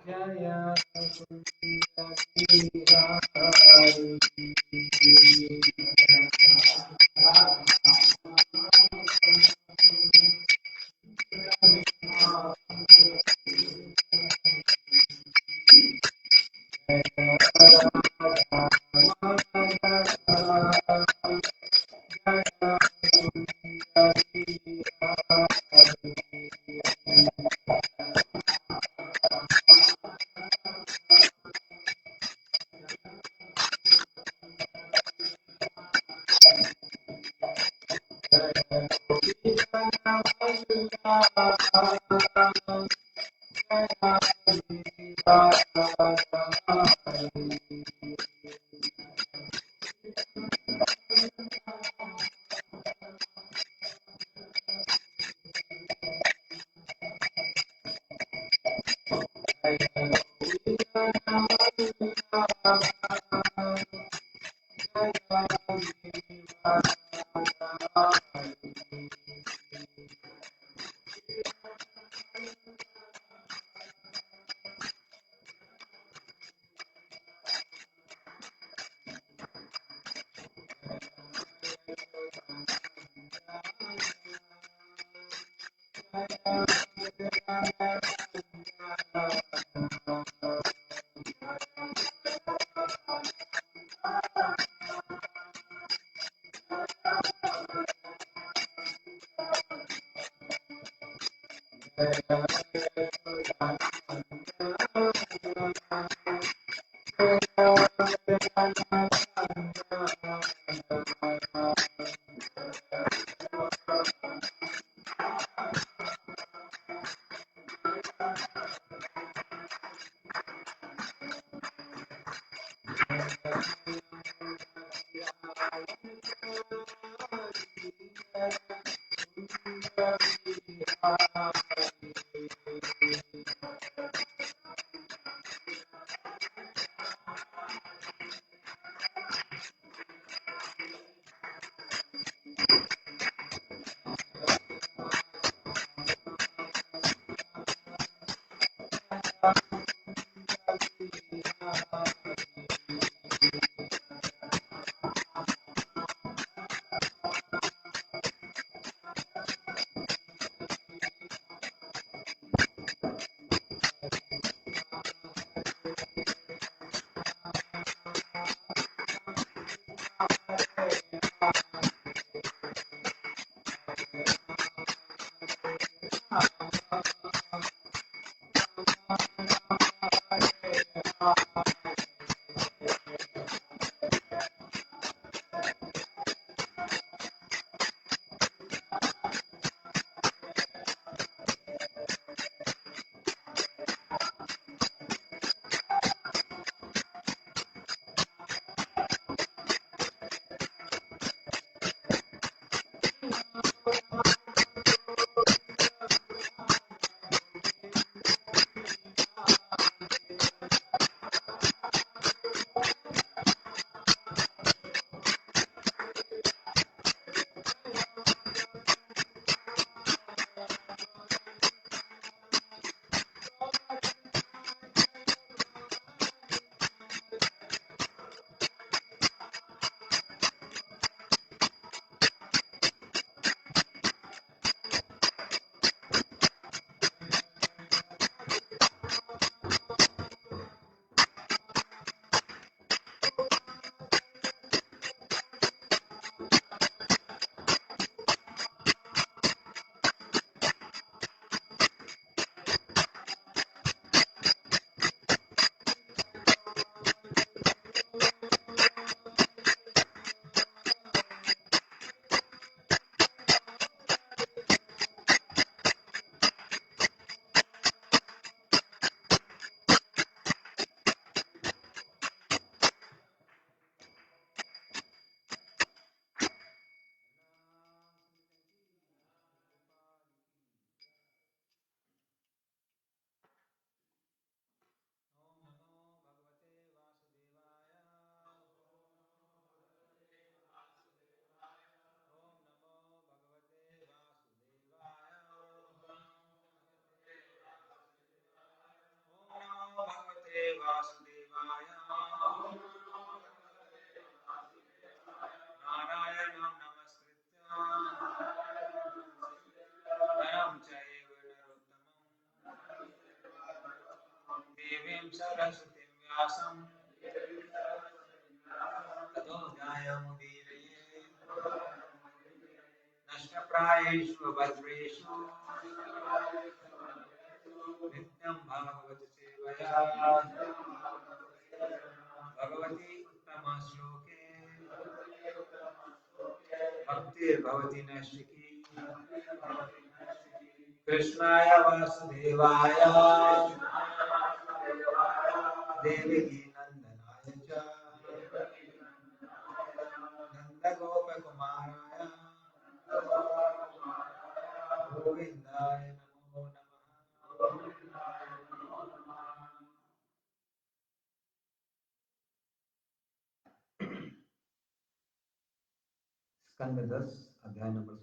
Jaya Sundari Hari. देवीं सरस्वतीं व्यासं ततो न्यायमुदीरये नष्टप्रायेषु भद्रेषु नित्यं भागवत सेवया भगवती उत्तमश्लोके भक्तिर्भवति नैष्ठिकी कृष्णाय वासुदेवाय देवकी नंदनाय च नंदगोपकुमाराय गोविंदाय नमो नमः। स्कंद 10 अध्याय नंबर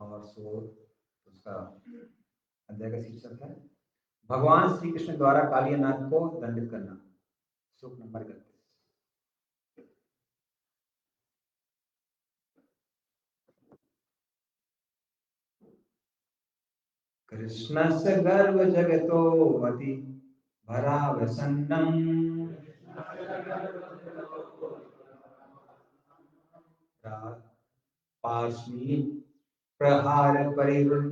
16 और 16 उसका अध्याय का शीर्षक है भगवान श्री कृष्ण द्वारा कालियानाथ को दंडित करना। श्लोक नंबर 31। कृष्णस्य गर्भ जगतो अति भरावसन्नम् पार्ष्णी प्रहार परिगुण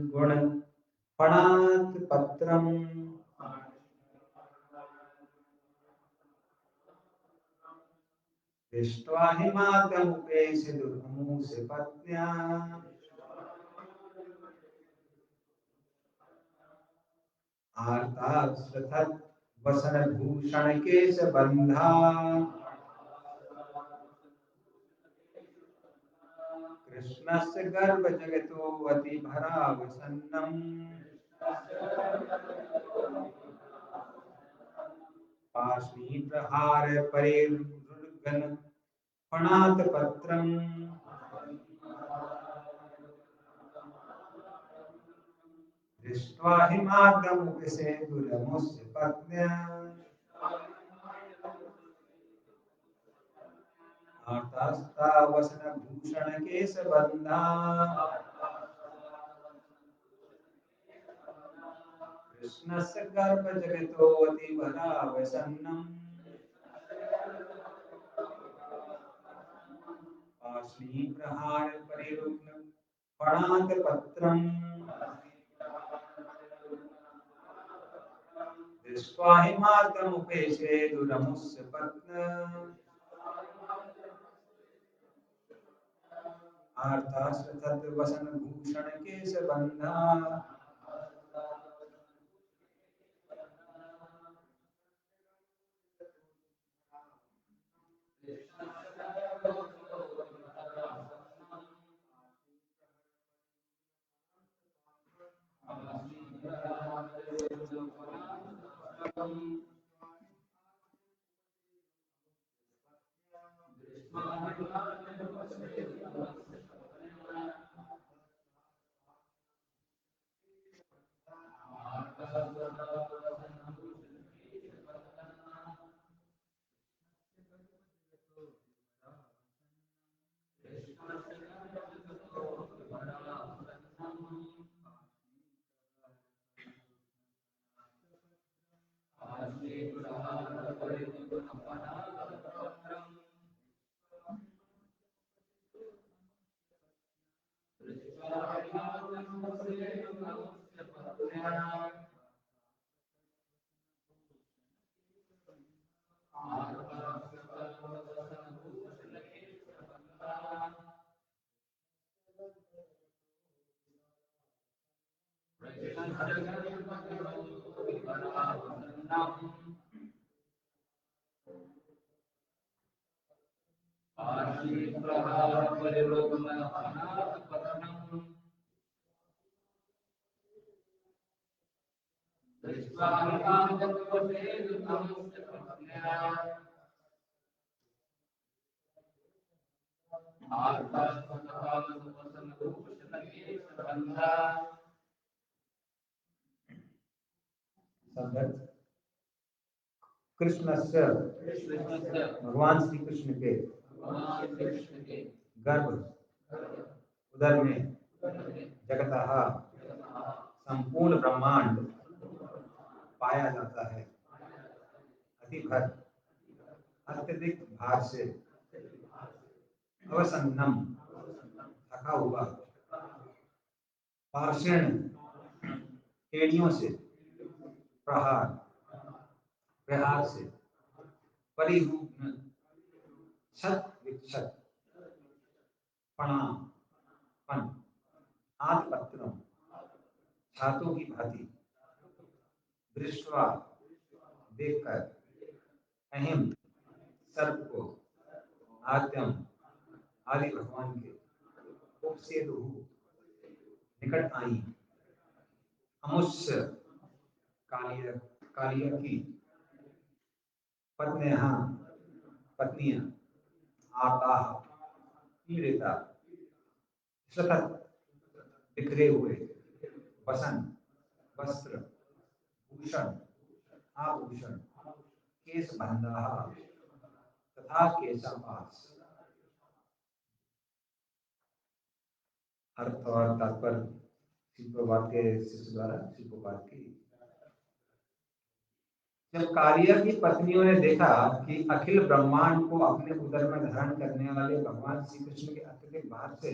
फणात् पत्रम् दृष्ट्वा हिमाद्यमुपेशि दुर्मुषि पत्न्या आर्ताश्रथत् वसनभूषण केशबन्धा कृष्णस्य गर्भ जगतो अति भरावसन्नम् पार्ष्णी प्रहार परिगुण फणात् पत्रम् दृष्ट्वा हिमाद्यमुपेशि दुर्मुषि पत्न्या वसनभूषण केशबन्धा कृष्णस्य गर्भ जगतो अति भरावसन्नम् पार्ष्णी प्रहार परिरुग्ण फणात् पत्रम् दृष्ट्वा हिमाद्यमुपेशे दुरमुष्य पत्न्या आर्ताश्रथत् वसनभूषण केशबन्धा कृष्णस्य भगवान श्री कृष्ण के गर्भ उदर में जगतः संपूर्ण ब्रह्मांड पाया जाता है। अति भर, अत्यधिक भार से, अवसन्नम थका हुआ, पाषाण एड़ियों से, प्रहार प्रहार से, परिरूपण छत विक्षत, पणा पन, आत्पत्रम छातों की भांति, दृष्टवा देखकर, अहिम सर्प को, आद्यम आदि भगवान के, उपसेदुः निकट आई, अमुष्य कालिय कालिय की, पत्न्यः पत्नियां, आताः पीड़िता, सतत बिखरे हुए, वसन वस्त्र, भूषण आभूषण, केश बंधाः तथा केशापास। अर्थ और तात्पर्य शिवप्रभात के शिष्य द्वारा शिवप्रभात की। जब कालिया की पत्नियों ने देखा कि अखिल ब्रह्मांड को अपने उदर में धारण करने वाले भगवान श्री कृष्ण के अत्यधिक भार से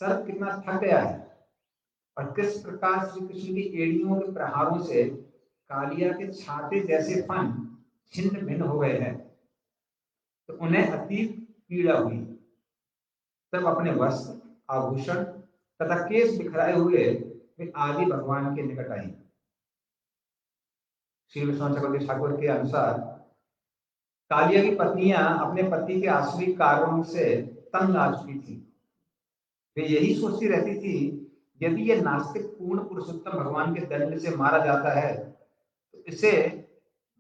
सर्प कितना थक गया है और किस प्रकार श्री कृष्ण की एड़ियों के प्रहारों से कालिया के छाते जैसे फन छिन्न भिन्न हो गए हैं, तो उन्हें अति पीड़ा हुई। तब अपने वस्त्र आभूषण तथा केश बिखराए हुए वे आदि भगवान के निकट आई। श्री विश्वनाथ चक्रवर्ती ठाकुर के अनुसार कालिया की पत्नियां अपने पति के आसुरी कार्यों से तंग आ चुकी थी। वे यही सोचती रहती थी, यदि ये नास्तिक पूर्ण पुरुषोत्तम भगवान के दंड से मारा जाता है तो इसे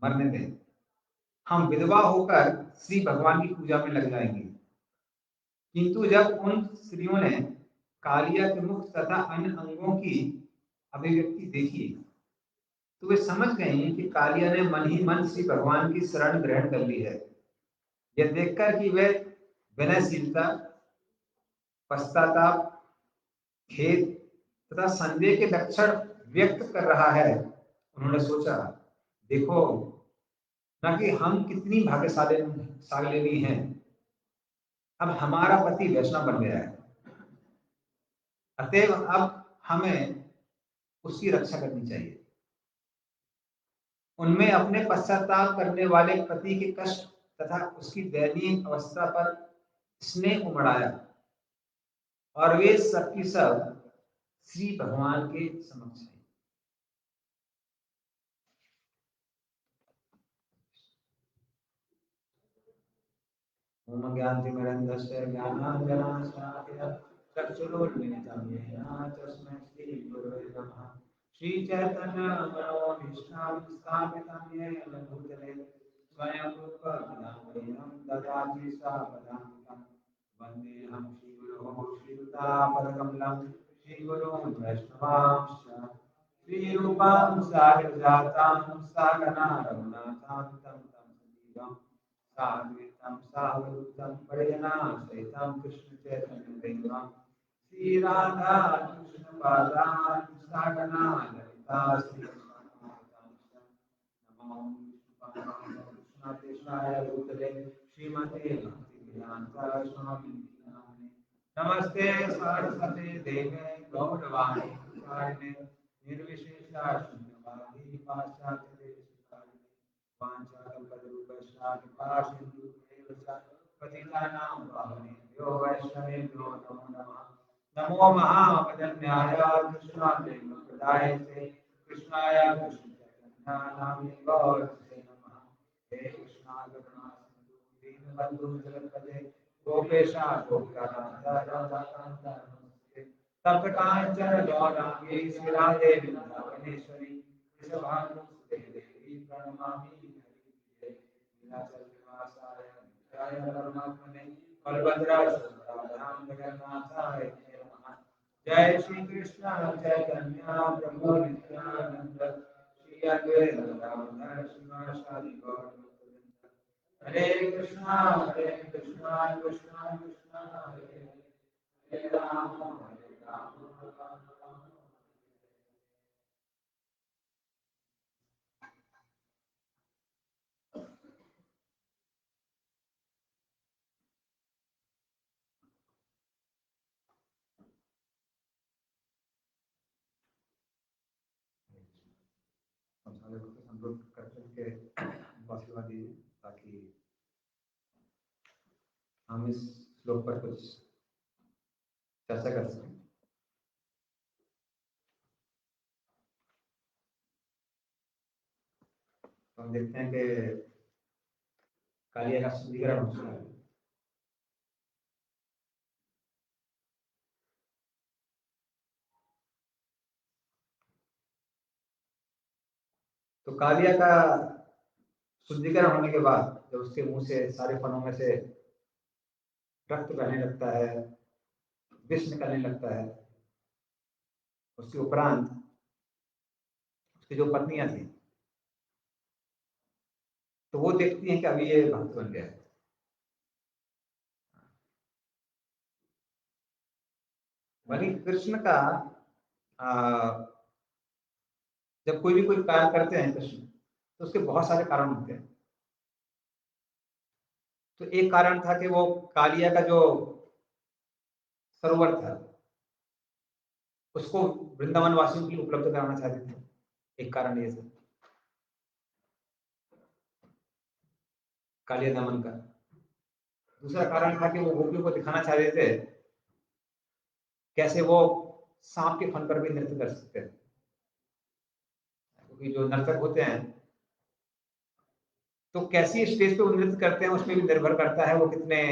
मरने दें, हम विधवा होकर श्री भगवान की पूजा में लग जाएंगे। किंतु जब उन स्त्रियों ने कालिया के मुख तथा अन्य अंगों की अभिव्यक्ति देखी तो वे समझ गए कि कालिया ने मन ही मन श्री भगवान की शरण ग्रहण कर ली है। यह देखकर कि वे विनयशीलता, पश्चाताप, खेद तथा संदेह के लक्षण व्यक्त कर रहा है, उन्होंने सोचा, देखो न कि हम कितनी भाग्यशालिनी हैं, अब हमारा पति वैष्णव बन गया है, अतएव अब हमें उसकी रक्षा करनी चाहिए। उनमें अपने पश्चाताप करने वाले पति के कष्ट तथा उसकी दयनीय अवस्था पर स्नेह उमड़ाया और वे सबकी सब श्री भगवान के समक्ष है। ओम ज्ञानतिमिरन्धस्य ज्ञानाञ्जनाशलाकया चक्षुरुन्मिलितं येन तस्मै श्रीगुरवे नमः। श्रीचैतन्यमनोभीष्टं स्थापितं येन भूतले स्वयं रूपं ददाति स्वापदान्तं। वन्देऽहं श्रीगुरोः श्रीयुतापदकमलं श्रीगुरून् वैष्णवांश्च श्रीरूपां साग्रजातां सागना रघुनाथान्वितं तं सजीवम् साद्वैतं सावधूतं परिजनां सहितं कृष्ण चैतन्य देवं श्री राधा कृष्ण पादान् सागना ललिता श्री नमो कृष्णाय भूतले श्रीमते भक्तिवेदांत स्वामी नामिने नमस्ते सरस्वती देवे गौरवाणी प्रचारिणे निर्विशेषा शून्यवादी पाश्चात्य देशकारिणे वाञ्छाकल्पतरुभ्यश्च कृपासिन्धुभ्येव च पतितानां पावनेभ्यो वैष्णवेभ्यो नमो नमः। नमो महावदन्याय कृष्णादेवप्रदायते कृष्णाय कृष्णचैतन्यानामिने गौरसे नमः। हे कृष्णा करुणा सिन्धु दीनबन्धु जगत्पते गोपेशा गोपिकानाथ राधाकान्त नमस्ते। तप्त कांचन गौरांगी श्रीराधे वृंदावनेश्वरी वृषभानुसुते देवी प्रणमामि हरिप्रिये। नीलाचल निवासाय नित्याय परमात्मने बलभद्राय सुभद्राभ्यां जगन्नाथाय ते नमः। जय श्री कृष्ण चैतन्य प्रभु नित्यानंद श्री अद्वैत गदाधर श्रीवासादि गौर भक्तवृंद। हरे कृष्णा कृष्णा कृष्णा हरे हरे राम राम राम। सारे को संतुष्ट करके उनको आशीर्वाद दीजिए ताकि हम इस श्लोक पर कुछ चर्चा कर सकें। तो हम देखते हैं कि कालिया का शुद्धिकरण हो चुका है। तो कालिया का शुद्धिकरण होने के बाद जब उसके मुंह से सारे फलों में से रक्त बहने लगता है, विष निकलने लगता है, उसके उपरांत उसकी जो पत्नियां थी तो वो देखती हैं कि अभी ये भक्त बन गया है। वही कृष्ण का जब कोई भी कोई कार्य करते हैं कृष्ण तो उसके बहुत सारे कारण होते हैं। तो एक कारण था कि वो कालिया का जो सरोवर था उसको वृंदावन वासियों के लिए उपलब्ध कराना चाहते थे, एक कारण ये था कालिया दमन का। दूसरा कारण था कि वो गोपियों को दिखाना चाहते थे कैसे वो सांप के फन पर भी नृत्य कर सकते हैं, क्योंकि जो नर्तक होते हैं तो कैसी स्टेज पे वो नृत्य करते हैं उसमें भी निर्भर करता है वो कितने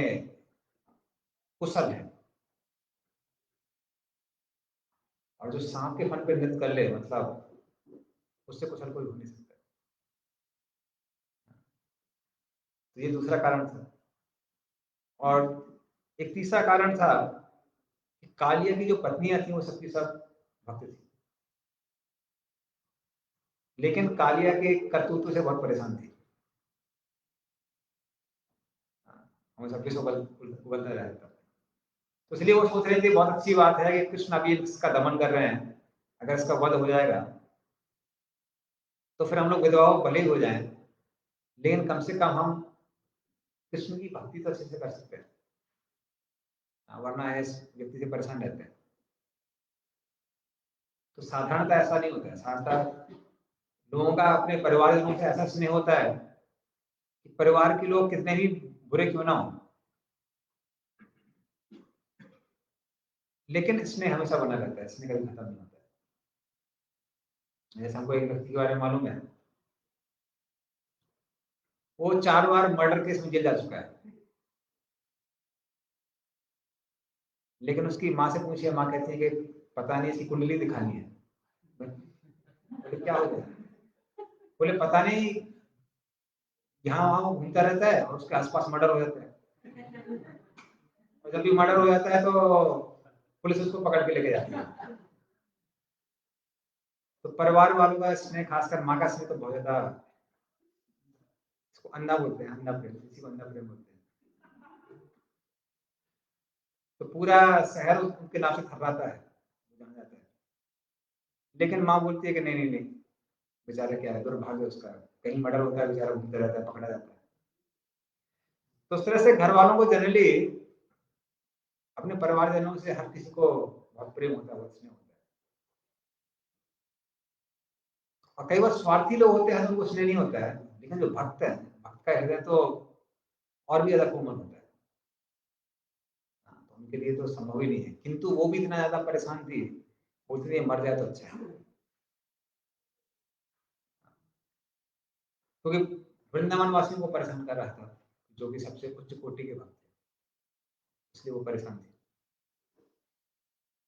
कुशल है। और जो सांप के फन पे नृत्य कर ले मतलब उससे कुशल कोई हो नहीं सकता। तो ये दूसरा कारण था। और एक तीसरा कारण था कि कालिया की जो पत्नियां थी वो सबकी सब भक्त थी, लेकिन कालिया के करतूतों से बहुत परेशान थी। हमें सबके से उबलता रहता। तो इसलिए वो सोच रहे थे बहुत अच्छी बात है कि कृष्ण अभी इसका दमन कर रहे हैं, अगर इसका वध हो जाएगा तो फिर हम लोग विधवाओं भले ही हो जाएं, लेकिन कम से कम हम कृष्ण की भक्ति तो अच्छे से कर सकते हैं, वरना इस व्यक्ति से परेशान रहते हैं। तो साधारणतः ऐसा नहीं होता है। साधारणतः लोगों का अपने परिवारजनों से ऐसा स्नेह होता है कि परिवार के लोग कितने भी बुरे क्यों ना हो, लेकिन स्नेह हमेशा बना रहता है, स्नेह कभी खत्म नहीं होता है। जैसे हमको एक व्यक्ति के बारे में मालूम है, वो 4 बार मर्डर केस में जेल जा चुका है, लेकिन उसकी माँ से पूछिए, माँ कहती है कि पता नहीं इसकी कुंडली दिखानी है। बोले क्या हो गया? बोले पता नहीं, यहाँ वहां घूमता रहता है और उसके आसपास मर्डर हो जाता है, और जब भी मर्डर हो जाता है तो पुलिस उसको पकड़ के लेके जाती है। तो परिवार वालों का स्नेह, खासकर माँ का स्नेह तो बहुत ज्यादा, इसको अंधा बोलते हैं, अंधा प्रेम, इसी को अंधा प्रेम बोलते हैं। तो पूरा शहर उनके नाम से थर्राता है, जाना जाता है। लेकिन माँ बोलती है कि नहीं नहीं नहीं, बेचारा क्या है, दुर्भाग्य उसका, कहीं मर्डर होता है, बेचारा घूमते रहता है, पकड़ा जाता है। तो उस तरह से घर वालों को जनरली अपने परिवारजनों से हर किसी को बहुत प्रेम होता है, बहुत स्नेह होता है। और कई बार स्वार्थी लोग होते हैं तो उनको स्नेह नहीं होता है, लेकिन जो भक्त है, भक्त का हृदय तो और भी ज्यादा कोमल होता है। तो उनके लिए तो संभव ही नहीं है, किंतु वो भी इतना ज्यादा परेशान थी, बोलती थी मर जाए तो अच्छा है, क्योंकि वृंदावन वासियों को परेशान कर रहा था, जो कि सबसे उच्च कोटि के भक्त थे, इसलिए वो परेशान थे।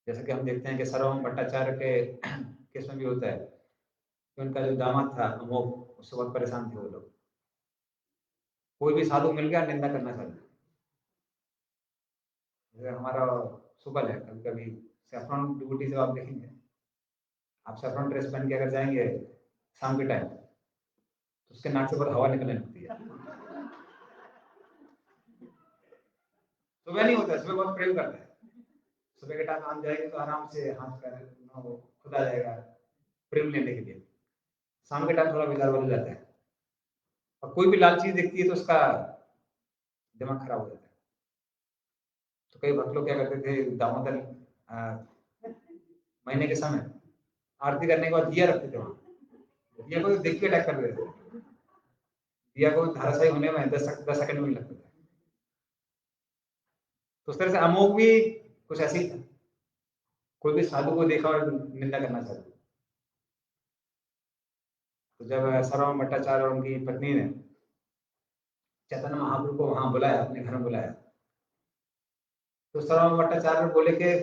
जैसा कि हम देखते हैं कि सर्वम भट्टाचार्य के केस में भी होता है कि उनका जो दामाद था अमोघ, उससे बहुत परेशान थे वो लोग। कोई भी साधु मिल गया निंदा करना चाहते। जैसे हमारा सुबल है, कभी कभी सैफरन ड्यूटी से आप देखेंगे, आप सैफरन ड्रेस पहन के अगर जाएंगे शाम के टाइम तो उसके नाक से बहुत हवा निकलने लगती है। सुबह नहीं होता है, सुबह बहुत प्रेम करता है। सुबह के टाइम हम जाएंगे तो आराम से हाथ कर खुद आ जाएगा प्रेम लेने के लिए। शाम के टाइम थोड़ा बेजार बदल जाता है, और कोई भी लाल चीज दिखती है तो उसका दिमाग खराब हो जाता है। तो कई भक्त लोग क्या करते थे, दामोदर महीने के समय आरती करने के बाद दिया रखते थे वहां, दिया को देख के अटैक कर रहे थे, दिया को धाराशायी होने में 10 सेकंड में लगता था। तो उस तरह से अमोघ भी कुछ ऐसे ही था, कोई भी साधु को देखा और निंदा करना चाहता। तो जब सर्वम भट्टाचार्य और उनकी पत्नी ने चैतन्य महाप्रभु को वहां बुलाया, अपने घर में बुलाया, तो सर्वम भट्टाचार्य बोले कि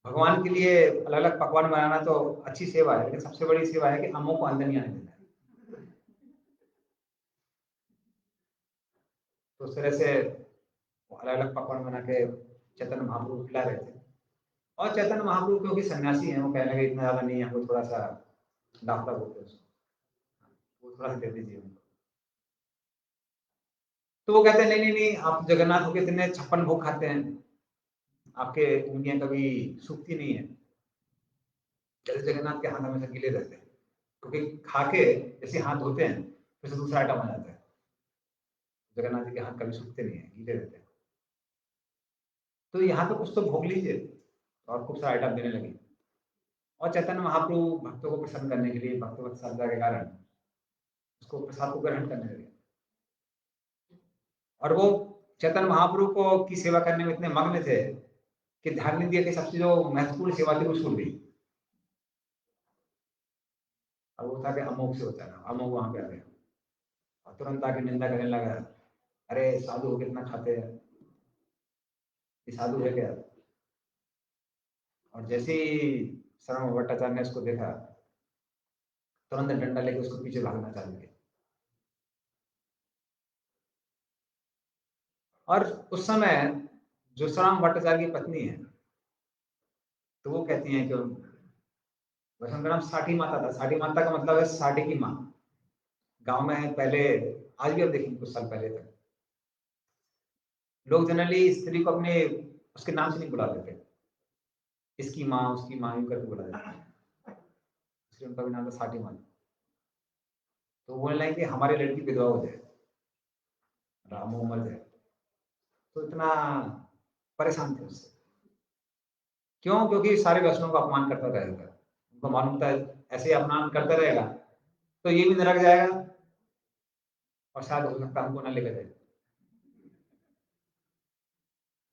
भगवान के लिए अलग अलग पकवान बनाना तो अच्छी सेवा है, लेकिन सबसे बड़ी सेवा है कि अम्मों को अंदर नहीं आने देना। तो उस तरह से अलग अलग पकवान बना के चैतन्य महाप्रभु को खिला रहे थे। और चैतन्य महाप्रभु क्योंकि सन्यासी हैं, वो कहने लगे इतना ज्यादा नहीं है, हमको थोड़ा सा डाकता बोलते हैं उसको, वो थोड़ा सा दे दीजिए उनको। तो वो कहते हैं नहीं नहीं नहीं, आप जगन्नाथ होके इतने 56 भोग खाते हैं, आपके उंगलियां कभी सूखती नहीं है। जैसे जगन्नाथ के हाथ हमेशा गीले रहते हैं, क्योंकि खा के जैसे हाथ धोते हैं फिर से दूसरा आइटम आ जाता है। जगन्नाथ जी के हाथ कभी सूखते नहीं है, गीले रहते हैं। तो यहाँ पे कुछ तो भोग लीजिए, और खूब सारा आइटम देने लगे। और चैतन्य महाप्रभु भक्तों को प्रसन्न करने के लिए, भक्तों की श्रद्धा के कारण उसको प्रसाद को ग्रहण करने लगे। और वो चैतन्य महाप्रभु को की सेवा करने में इतने मग्न थे कि ध्यान नहीं दिया कि सबसे जो महत्वपूर्ण सेवा थी वो छूट गई। और वो था कि अमोघ से होता है, अमोघ वहां पे आ गया और तुरंत आके निंदा करने लगा, अरे साधु हो कितना खाते हैं, ये साधु है क्या। और जैसे ही शरण भट्टाचार्य ने उसको देखा, तुरंत डंडा लेके उसको पीछे भागना चालू किया। और उस समय जो शरण भट्टाचार्य की पत्नी है, तो वो कहती है कि वैष्णव का नाम साठी माता था। साठी माता का मतलब है साठी की माँ। गांव में पहले, आज भी आप देखेंगे कुछ साल पहले तक लोग जनरली स्त्री को अपने उसके नाम से नहीं बुला देते, इसकी माँ उसकी माँ यूं करके बुला देते हैं, इसलिए उनका भी नाम था साठी माता। तो बोलने लगे कि हमारी लड़की विधवा हो जाए, राम मर जाए। तो इतना परेशान थे उससे। क्यों? क्योंकि सारे वैष्णव का अपमान करता रहेगा, उनको मालूम था ऐसे ही अपमान करता रहेगा तो ये भी नरक जाएगा और शायद हो सकता हमको ना लेकर जाए,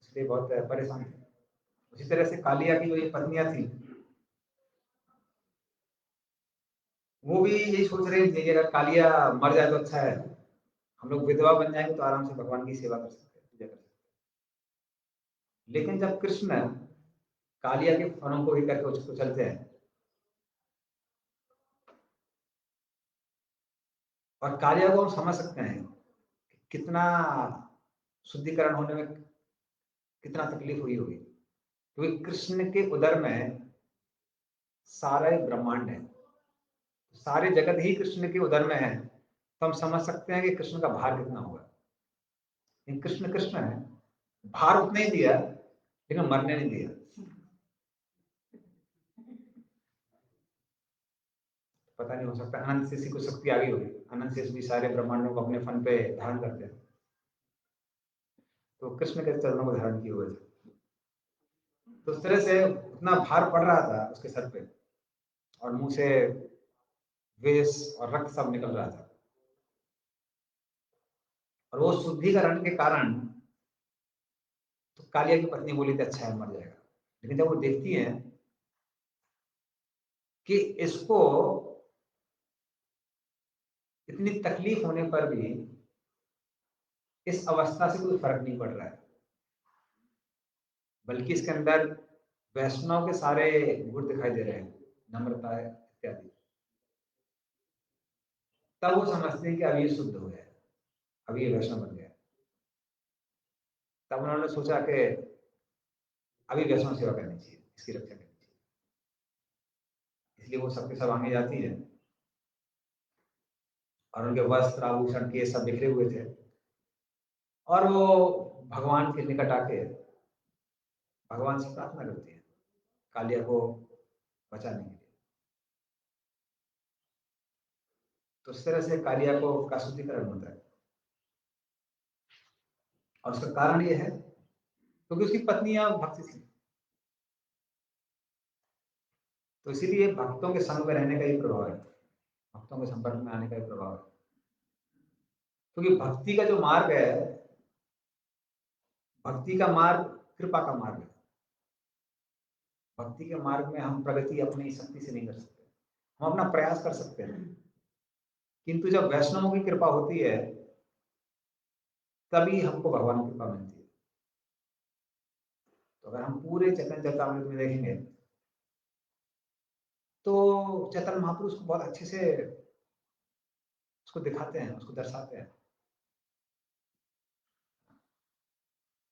इसलिए बहुत परेशान थे। उसी तरह से कालिया की जो ये पत्नियां थी, वो भी यही सोच रही थी कि अगर कालिया मर जाए तो अच्छा है, हम लोग विधवा बन जाएंगे तो आराम से भगवान की सेवा कर सकते हैं, पूजा कर सकते हैं। लेकिन जब कृष्ण कालिया के फलों को ही करके उसको चलते हैं, और कालिया को हम समझ सकते हैं कितना शुद्धिकरण होने में कितना तकलीफ हुई होगी, क्योंकि कृष्ण के उदर में सारे ब्रह्मांड है, सारे जगत ही कृष्ण के उदर में है। तो हम समझ सकते हैं कि कृष्ण का भार कितना होगा। लेकिन कृष्ण कृष्ण है, भार उतना ही दिया लेकिन मरने नहीं दिया। पता नहीं, हो सकता अनंत शेष को शक्ति आ गई होगी, अनंत शेष भी सारे ब्रह्मांडों को अपने फन पे धारण करते हैं, तो कृष्ण के चरणों को धारण किए हुए थे। तो उस तरह से उतना भार पड़ रहा था उसके सर पे, और मुंह से वेश और रक्त सब निकल रहा था, और वो शुद्धिकरण के कारण तो कालिया की पत्नी बोली थी अच्छा है मर जाएगा। लेकिन जब वो देखती है कि इसको इतनी तकलीफ होने पर भी इस अवस्था से कोई फर्क नहीं पड़ रहा है, बल्कि इसके अंदर वैष्णव के सारे गुण दिखाई दे रहे हैं, नम्रता इत्यादि, तब वो समझते हैं कि अभी ये शुद्ध हो गया, अभी ये वैष्णव बन गया। तब उन्होंने सोचा कि अभी वैष्णव सेवा करनी चाहिए, इसकी रक्षा करनी चाहिए। इसलिए वो सबके सब आगे जाती है, और उनके वस्त्र आभूषण के सब बिखरे हुए थे, और वो भगवान के निकट आके भगवान से प्रार्थना करती है कालिया को बचाने के लिए। तो इस तरह से कालिया को का शुद्धिकरण होता है, और उसका कारण ये है क्योंकि उसकी पत्नियां भक्ति थी। तो इसीलिए भक्तों के संग में रहने का ही प्रभाव है, भक्तों के संपर्क में आने का ही प्रभाव है। क्योंकि भक्ति का जो मार्ग है, भक्ति का मार्ग कृपा का मार्ग है। भक्ति के मार्ग में हम प्रगति अपनी शक्ति से नहीं कर सकते, हम अपना प्रयास कर सकते हैं, किंतु जब वैष्णवों की कृपा होती है तभी हमको भगवान की कृपा मिलती है। तो अगर हम पूरे चैतन्य चरितामृत में देखेंगे तो चैतन्य महाप्रभु उसको बहुत अच्छे से उसको दिखाते हैं, उसको दर्शाते हैं।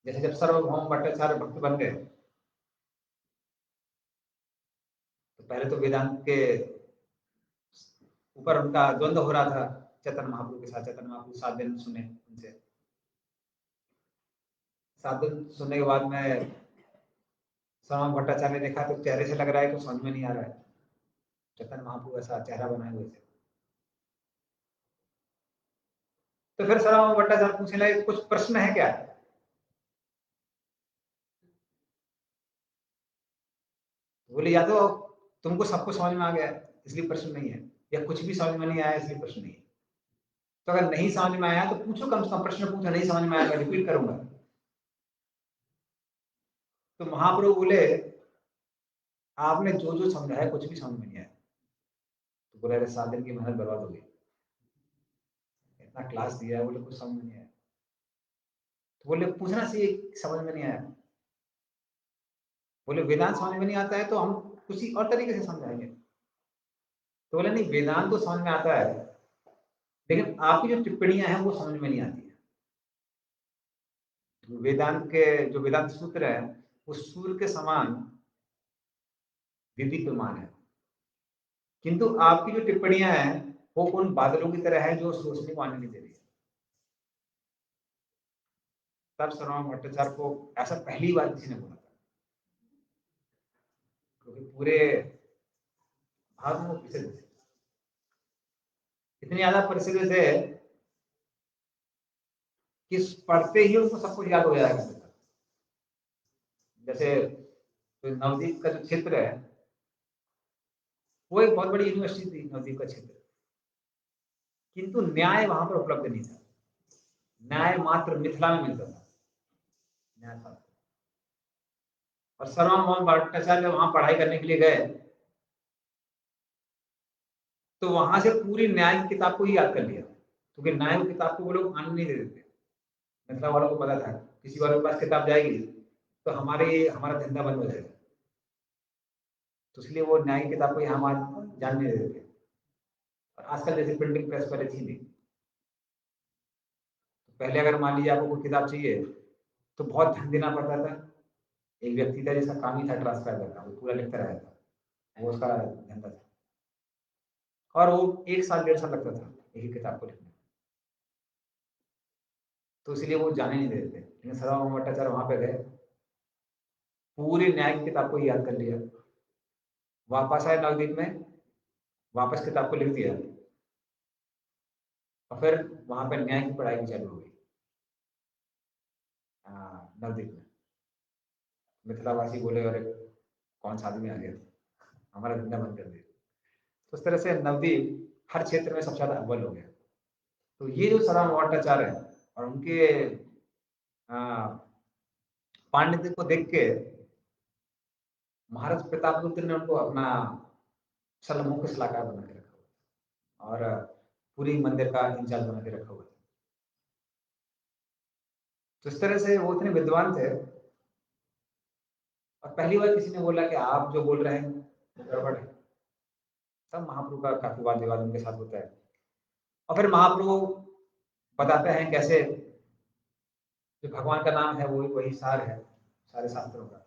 जैसे जब सार्वभौम भट्टाचार्य भक्त बन गए तो पहले तो वेदांत के ऊपर उनका द्वंद्व हो रहा था चैतन्य महाप्रभु के साथ। चैतन्य महाप्रभु 7 दिन सुने उनसे, 7 दिन सुनने के बाद में श्रवण भट्टाचार्य ने देखा तो चेहरे से लग रहा है कि समझ में नहीं आ रहा है, चैतन्य महाप्रभु ऐसा चेहरा बनाए हुए थे। तो फिर श्रवण भट्टाचार्य पूछने लगे कुछ प्रश्न है क्या? बोले या तो तुमको सब कुछ समझ में आ गया इसलिए प्रश्न नहीं है, या कुछ भी समझ में नहीं आया इसलिए प्रश्न नहीं है। तो अगर नहीं समझ में आया तो पूछो, कम से कम प्रश्न पूछो, नहीं समझ में आया मैं रिपीट करूंगा। तो महाप्रभु बोले आपने जो जो समझाया कुछ भी समझ में नहीं आया। तो बोले अरे 7 दिन की मेहनत बर्बाद हो गई, इतना क्लास दिया है, बोले कुछ समझ में नहीं आया। तो बोले पूछना चाहिए समझ में नहीं आया। बोले वेदांत समझ में नहीं आता है तो हम किसी और तरीके से समझाएंगे। तो बोले नहीं, वेदांत तो समझ में आता है लेकिन आपकी जो टिप्पणियां हैं वो समझ में नहीं आती है। वेदांत के जो वेदांत सूत्र है वो सूर्य के समान विद्यमान है, किंतु आपकी जो टिप्पणियां हैं वो उन बादलों की तरह है जो सोचने को आने नहीं दे रही है। तब श्रवण भट्टाचार्य को ऐसा पहली बार किसी ने बोला था, क्योंकि पूरे भारत में वो प्रसिद्ध थे, इतने ज्यादा प्रसिद्ध थे कि पढ़ते ही उनको सब कुछ याद हो जाएगा। जैसे तो नवदीप का जो क्षेत्र है वो एक बहुत बड़ी यूनिवर्सिटी थी, नवदीप का क्षेत्र, किंतु न्याय वहां पर उपलब्ध नहीं था। न्याय मात्र मिथिला में मिलता था, न्यायशास्त्र। और सर्वभौम भट्टाचार्य जब वहां पढ़ाई करने के लिए गए तो वहां से पूरी न्याय की किताब को ही याद कर लिया, क्योंकि न्याय की किताब को वो लोग आने नहीं दे देते। मिथिला वालों को पता था किसी वालों के पास किताब जाएगी तो हमारा धंधा बंद हो जाएगा, तो इसलिए वो न्याय की किताब को यहाँ जान नहीं देते। और आजकल जैसे प्रिंटिंग प्रेस पहले थी नहीं, तो पहले अगर मान लीजिए आपको कोई किताब चाहिए तो बहुत धन देना पड़ता था। एक व्यक्ति था जिसका काम ही था ट्रांसफर करना, वो पूरा लिखता रहता था, वो उसका धंधा था। और वो 1 साल 1.5 साल लगता था एक ही किताब को लिखने में, तो इसलिए वो जाने नहीं देते। लेकिन सर्वभौम भट्टाचार्य वहां पे गए, पूरी न्याय की किताब को याद कर लिया, वापस आए नवदीप में, वापस किताब को लिख दिया, और फिर वहां पर न्याय की पढ़ाई भी चालू हो गई नवदीप में। मिथिलावासी बोले अरे कौन सा आदमी आ गया, हमारा धंधा बंद कर दिया। तो इस तरह से नवदीप हर क्षेत्र में सबसे ज्यादा अव्वल हो गया। तो ये जो सराम भट्टाचार्य है और उनके पांडित्य को देख के महाराज प्रतापरुद्र ने उनको अपना मुख्य सलाहकार बना के रखा हुआ और पूरी मंदिर का इंचार्ज बना के रखा हुआ था। तो इस तरह से वो इतने विद्वान थे, और पहली बार किसी ने बोला कि आप जो बोल रहे हैं वो गड़बड़ है। तब महाप्रभु का काफी वाद विवाद उनके साथ होता है, और फिर महाप्रभु बताते हैं कैसे जो भगवान का नाम है वो वही सार है सारे शास्त्रों का।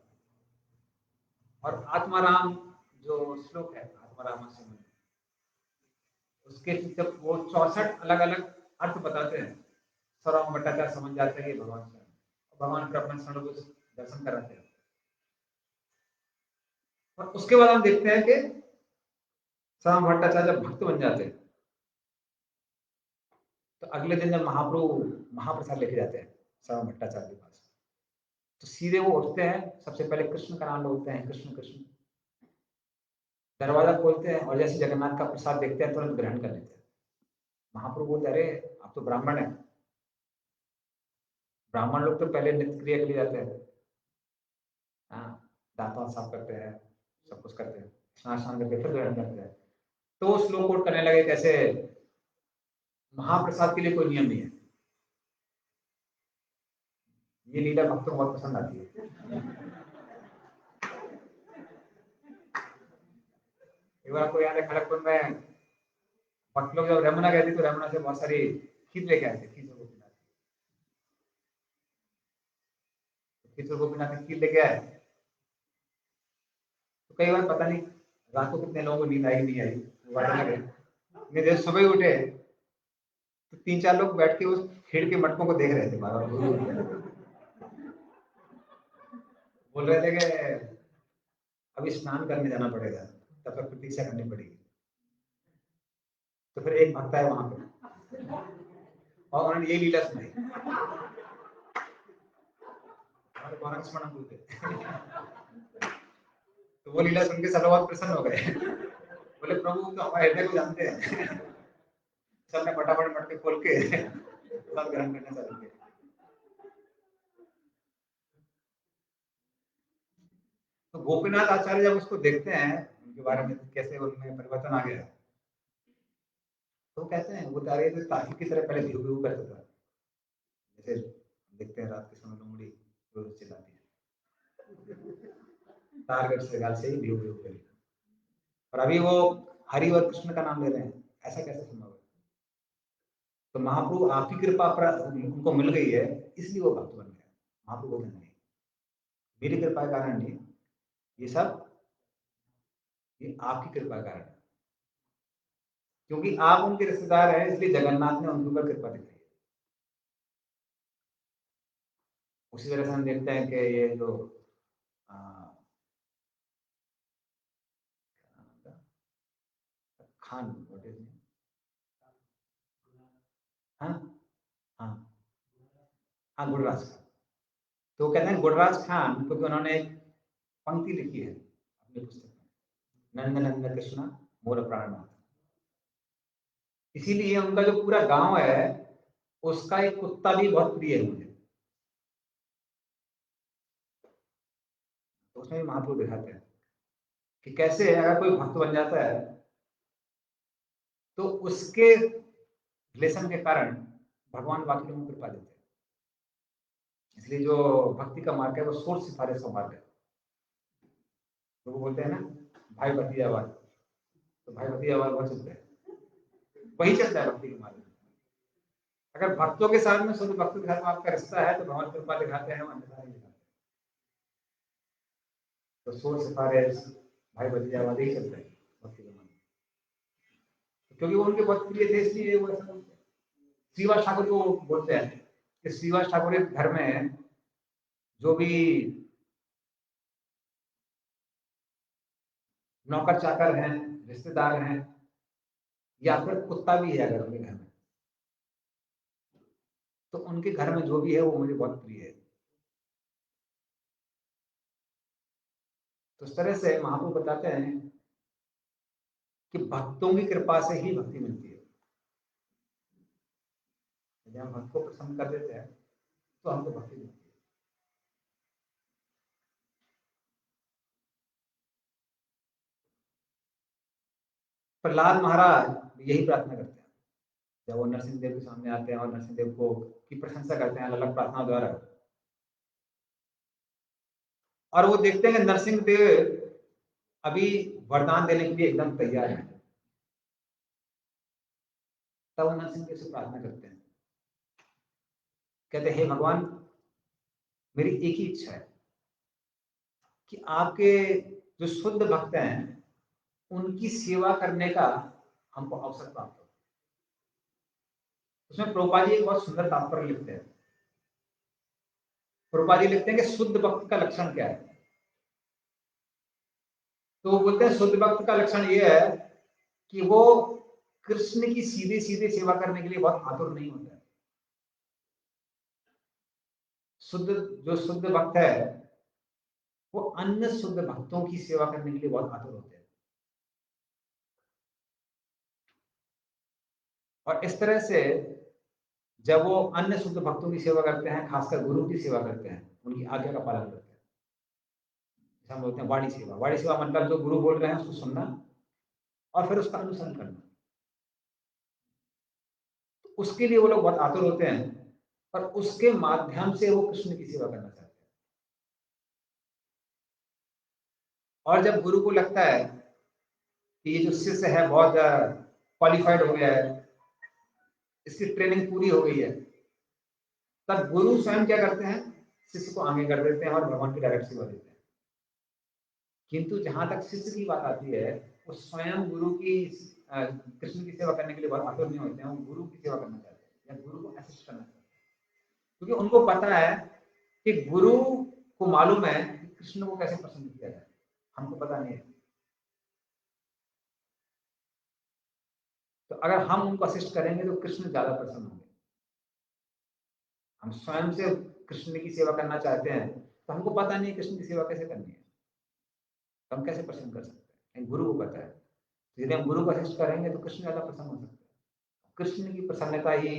और आत्माराम जो श्लोक है आत्माराम से उसके जब वो 64 अलग अलग अर्थ बताते हैं, सर्वभौम भट्टाचार्य समझ जाते हैं कि भगवान से, भगवान फिर अपना क्षण को दर्शन कराते हैं। और उसके बाद हम देखते हैं कि सर्वभौम भट्टाचार्य जब भक्त बन जाते हैं तो अगले दिन जब महाप्रभु महाप्रसाद लेके जाते हैं सर्वभौम भट्टाचार्य के पास, तो सीधे वो उठते हैं, सबसे पहले कृष्ण का नाम बोलते हैं, कृष्ण कृष्ण। दरवाजा खोलते हैं और जैसे जगन्नाथ का प्रसाद देखते हैं तुरंत ग्रहण कर लेते हैं। महाप्रभु बोलते अरे आप तो ब्राह्मण है। ब्राह्मण लोग तो पहले नित्य क्रिया के लिए जाते हैं। हाँ, दांत वांत साफ करते हैं, सब कुछ करते हैं, स्नान स्नान करके फिर ग्रहण करते हैं। तो श्लोक कोट करने लगे कैसे महाप्रसाद के लिए कोई नियम नहीं है। ये लीला भक्तों को बहुत पसंद आती है। एक बार आपको याद है खड़गपुर में भक्त लोग जब रमुना गए थे तो रमुना से बहुत सारी खीर लेके आए थे। खीर गोपीनाथ की खीर लेके आए। तो कई बार पता नहीं रात को कितने लोगों को नींद आई नहीं आई, बातें लगे। इतनी देर सुबह ही उठे तो 3-4 लोग बैठ के उस खीर के मटकों को देख रहे थे बार बार। बोल रहे थे कि अभी स्नान करने जाना पड़ेगा, तब तक प्रतीक्षा करनी पड़ेगी। तो फिर एक भक्त है वहां पे और उन्होंने ये लीला सुनाई। हमारे गौरंग स्मरण बोलते तो वो लीला सुन के सब लोग बहुत प्रसन्न हो गए। बोले प्रभु तो हमारे हृदय को जानते हैं। सबने फटाफट मटके खोल के सब ग्रहण करना चालू किया। तो गोपीनाथ आचार्य जब उसको देखते हैं उनके बारे में कैसे उनमें परिवर्तन आ गया, तो कहते हैं वो तारे तो ताकि की तरह पहले भिगु भिगु करता था। जैसे देखते हैं रात के समय लोमड़ी रोज चिल्लाती है, टारगेट से गाल से ही भिगु भिगु करी। और अभी वो हरि और कृष्ण का नाम ले रहे हैं, ऐसा कैसे संभव है? तो महाप्रभु आपकी कृपा पर उनको मिल गई है इसलिए वो भक्त बन गए। महाप्रभु बोलते नहीं, मेरी कृपा के कारण नहीं, ये सब ये आपकी कृपा के कारण है। क्योंकि आप उनके रिश्तेदार हैं इसलिए जगन्नाथ ने उनके ऊपर कृपा दिखाई। उसी तरह से हम देखते हैं कि ये जो खान व्हाट इज हाँ हाँ हाँ गुणराज खान। तो कहते हैं गुणराज खान क्योंकि उन्होंने एक पंक्ति लिखी है अपनी पुस्तक में, नंद नंद कृष्ण मोर प्राणनाथ। इसीलिए उनका जो पूरा गांव है उसका एक कुत्ता भी बहुत प्रिय है मुझे। तो उसमें भी महाप्रभु दिखाते हैं कि कैसे अगर कोई भक्त बन जाता है तो उसके रिलेशन के कारण भगवान बाकी लोगों को कृपा देते हैं। इसलिए जो भक्ति का मार्ग है वो सोर्स सिफारिश का मार्ग है। तो वो बोलते हैं ना भाई भतीजावाद, तो भाई भतीजावाद बहुत चलता है, वही चलता है भक्ति के मार्ग में। अगर भक्तों के साथ में शुद्ध भक्तों के साथ में आपका रिश्ता है तो भगवान कृपा दिखाते हैं, अन्यथा नहीं दिखाते। तो सोर्स सिफारिश भाई भतीजावाद ही चलता है भक्ति के मार्ग में। क्योंकि वो उनके बहुत प्रिय थे इसलिए वो ऐसा बोलते हैं। श्रीवास ठाकुर को बोलते हैं कि श्रीवास ठाकुर के घर में जो भी नौकर चाकर हैं, रिश्तेदार हैं, या फिर कुत्ता भी है अगर उनके घर में, तो उनके घर में जो भी है वो मुझे बहुत प्रिय है। तो इस तरह से महाप्रभु बताते हैं कि भक्तों की कृपा से ही भक्ति मिलती है। यदि हम भक्त को प्रसन्न कर देते हैं तो हमको भक्ति मिलती है। प्रहलाद महाराज यही प्रार्थना करते हैं जब वो नरसिंह देव के सामने आते हैं और नरसिंह देव को की प्रशंसा करते हैं अलग अलग प्रार्थना द्वारा, और वो देखते हैं कि नरसिंह देव अभी वरदान देने के लिए एकदम तैयार है। तब वो नरसिंह देव से प्रार्थना करते हैं, कहते हैं हे भगवान मेरी एक ही इच्छा है कि आपके जो शुद्ध भक्त हैं उनकी सेवा करने का हमको अवसर प्राप्त हो। उसमें प्रभुपाद जी एक बहुत सुंदर तात्पर्य लिखते हैं। प्रभुपाद जी लिखते हैं कि शुद्ध भक्त का लक्षण क्या है। तो वो बोलते हैं शुद्ध भक्त का लक्षण ये है कि वो कृष्ण की सीधे सीधे सेवा करने के लिए बहुत आतुर नहीं होता है। शुद्ध जो शुद्ध भक्त है वो अन्य शुद्ध भक्तों की सेवा करने के लिए बहुत आतुर होते हैं। और इस तरह से जब वो अन्य शुद्ध भक्तों की सेवा करते हैं, खासकर गुरु की सेवा करते हैं, उनकी आज्ञा का पालन करते हैं, जैसे हम बोलते हैं वाणी सेवा। वाणी सेवा मतलब जो गुरु बोल रहे हैं उसको सुनना और फिर उसका अनुसरण करना। तो उसके लिए वो लोग बहुत आतुर होते हैं और उसके माध्यम से वो कृष्ण की सेवा करना चाहते हैं। और जब गुरु को लगता है कि ये जो शिष्य है बहुत क्वालिफाइड हो गया है, इसकी ट्रेनिंग पूरी हो गई है, तब गुरु स्वयं क्या करते हैं, शिष्य को आगे कर देते हैं और भगवान की डायरेक्ट सेवा देते हैं। किंतु जहां तक शिष्य की बात आती है, वो स्वयं गुरु की कृष्ण की सेवा करने के लिए बहुत आतुर नहीं होते हैं, वो गुरु की सेवा करना चाहते हैं या गुरु को असिस्ट करना चाहते हैं, क्योंकि उनको पता है कि गुरु को मालूम है कि कृष्ण को कैसे पसंद किया जाए, हमको पता नहीं है। तो अगर हम उनको असिस्ट करेंगे तो कृष्ण ज्यादा प्रसन्न होंगे। हम स्वयं से कृष्ण की सेवा करना चाहते हैं तो हमको पता नहीं है कृष्ण की सेवा कैसे करनी है, तो हम कैसे प्रसन्न कर सकते हैं, लेकिन गुरु को पता है। तो यदि हम गुरु को असिस्ट करेंगे तो कृष्ण ज्यादा प्रसन्न हो सकते हैं। कृष्ण की प्रसन्नता ही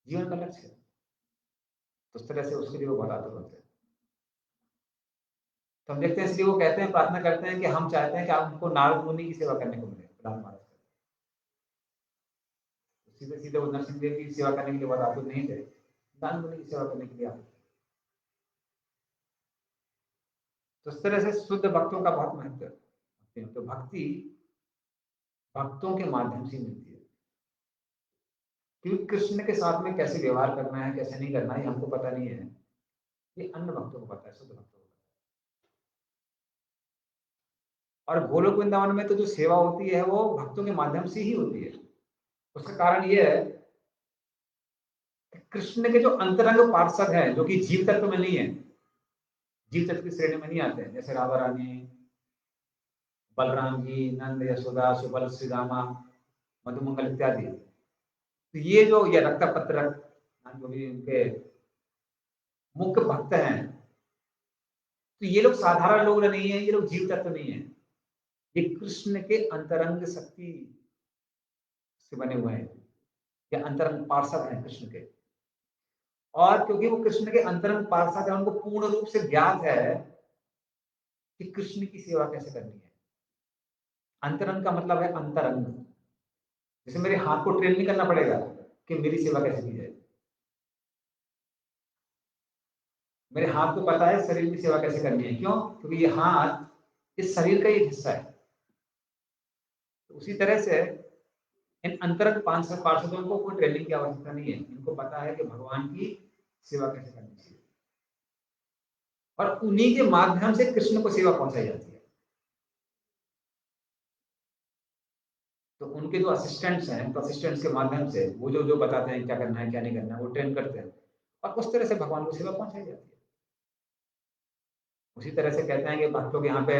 जीवन का लक्ष्य है। तो उस तरह से उसके लिए वो बहुत आतुर होते हैं। तो हम देखते हैं, इसलिए वो कहते हैं, प्रार्थना करते हैं कि हम चाहते हैं कि हमको नारद मुनि की सेवा करने को मिले, प्रहलाद महाराज। सीधे सीधे वो नरसिंह देव की सेवा करने के लिए बहुत आतुर नहीं थे, नारद मुनि की सेवा करने के लिए आतुर थे। तो इस तरह से शुद्ध भक्तों का बहुत महत्व है। तो भक्ति भक्तों के माध्यम से मिलती है, क्योंकि कृष्ण के साथ में कैसे व्यवहार करना है, कैसे नहीं करना है, ये हमको पता नहीं है, ये अन्य भक्तों को पता है, शुद्ध भक्तों को पता है। और गोलोक वृंदावन में तो जो सेवा होती है वो भक्तों के माध्यम से ही होती है। उसका कारण ये है कि कृष्ण के जो अंतरंग पार्षद हैं, जो कि जीव तत्व में नहीं है, जीव तत्व की श्रेणी में नहीं आते हैं, जैसे राधा रानी, बलराम जी, नंद, यशोदा, सुबल, श्री रामा, मधुमंगल इत्यादि। तो ये जो ये रक्त पत्र जो भी उनके मुख्य भक्त हैं, तो ये लोग साधारण लोग नहीं है, ये लोग जीव तत्व नहीं है, ये कृष्ण के अंतरंग शक्ति से बने हुए हैं, या अंतरंग पार्षद हैं कृष्ण के। और क्योंकि वो कृष्ण के अंतरंग पार्षद है, उनको पूर्ण रूप से ज्ञात है कि कृष्ण की सेवा कैसे करनी है। अंतरंग का मतलब है अंतरंग। जैसे मेरे हाथ को ट्रेन नहीं करना पड़ेगा कि मेरी सेवा कैसे की जाए, मेरे हाथ को पता है शरीर की सेवा कैसे करनी है। क्यों? क्योंकि ये हाथ इस शरीर का एक हिस्सा है। तो उसी तरह से इन अंतरंग पार्षदों को कोई ट्रेनिंग की आवश्यकता नहीं है, इनको पता है कि भगवान की सेवा कैसे करनी चाहिए, और उन्हीं के माध्यम से कृष्ण को सेवा पहुंचाई जाती है। तो उनके जो असिस्टेंट्स हैं, तो असिस्टेंट्स के माध्यम से वो जो जो बताते हैं क्या करना है क्या नहीं करना है, वो ट्रेन करते हैं और उस तरह से भगवान को सेवा पहुंचाई जाती है। उसी तरह से कहते हैं कि भक्तों के यहाँ पे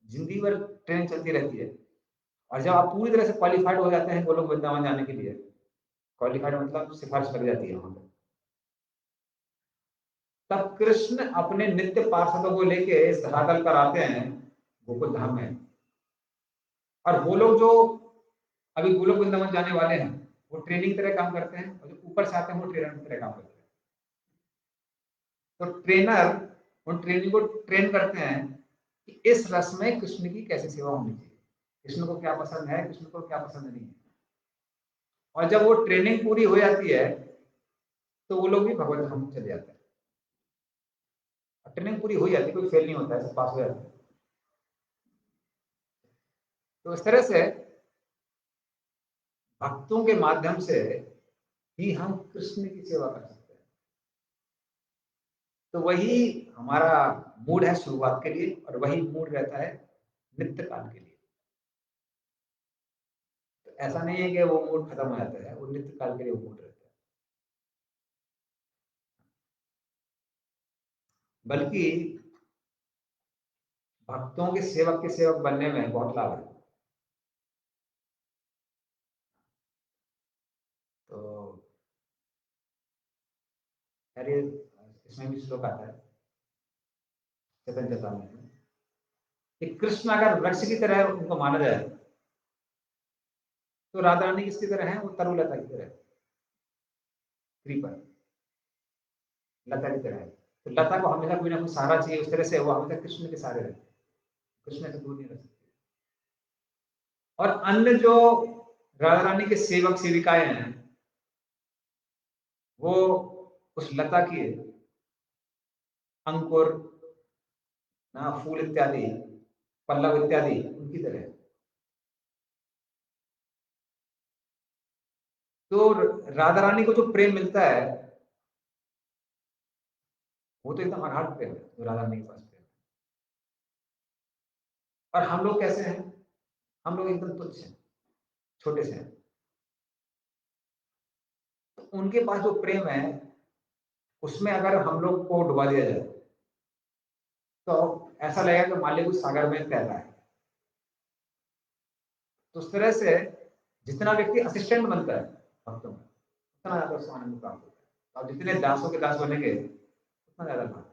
जिंदगी भर ट्रेन चलती रहती है, और जब आप पूरी तरह से क्वालिफाइड हो जाते हैं गोलोक वृंदावन जाने के लिए, क्वालिफाइड मतलब सिफारिश लग जाती है वहां पे, तब कृष्ण अपने नित्य पार्षदों को लेके इस धरातल पर आते हैं गोकुल धाम में। और वो लोग जो अभी गोलोक वृंदावन जाने वाले हैं, वो ट्रेनिंग तरह काम करते हैं, और जो ऊपर से आते हैं वो ट्रेनर की तरह काम करते हैं। तो ट्रेनर उन ट्रेनिंग को ट्रेन करते हैं कि इस रस में कृष्ण की कैसे सेवा होनी चाहिए, कृष्ण को क्या पसंद है, कृष्ण को क्या पसंद नहीं है। और जब वो ट्रेनिंग पूरी हो जाती है तो वो लोग भी भगवत धाम चले जाते हैं। ट्रेनिंग पूरी हो जाती है, कोई फेल नहीं होता है, सब पास हो जाता है। तो इस तरह से भक्तों के माध्यम से ही हम कृष्ण की सेवा कर सकते हैं। तो वही हमारा मूड है शुरुआत के लिए, और वही मूड रहता है नित्य काल के लिए। तो ऐसा नहीं है कि वो मूड खत्म हो जाता है, वो नित्य काल के लिए वो मूड रहता है। बल्कि भक्तों के सेवक बनने में बहुत लाभ है। तो अरे इसमें भी श्लोक आता है चैतन्य चेतावनी में कि कृष्ण अगर वृक्ष की तरह उनको माना जाए, तो राधा रानी किसकी तरह है? वो तरुलता की तरह, क्रीपर, लता की तरह है। तो लता को हमेशा कोई ना कोई सहारा चाहिए, उस तरह से वो हमेशा कृष्ण के सहारे रहते, कृष्ण से दूर नहीं रह सकते। और अन्य जो राधा रानी के सेवक सेविकाएं हैं, वो उस लता की अंकुर ना, फूल इत्यादि, पल्लव इत्यादि उनकी तरह। तो राधा रानी को जो प्रेम मिलता है वो तो एकदम अगाध प्रेम है जो राधा रानी के पास प्रेम है। और हम लोग कैसे हैं? हम लोग एकदम तुच्छ हैं, छोटे से हैं। तो उनके पास जो प्रेम है उसमें अगर हम लोग को डुबा दिया जाए तो ऐसा लगेगा कि माली कुछ सागर में तैर रहा है। तो उस तरह से जितना व्यक्ति असिस्टेंट बनता है भक्तों में, उतना ज्यादा उसको आनंद प्राप्त होता है। और जितने दासों के दास बनेंगे उतना ज्यादा लाभ है।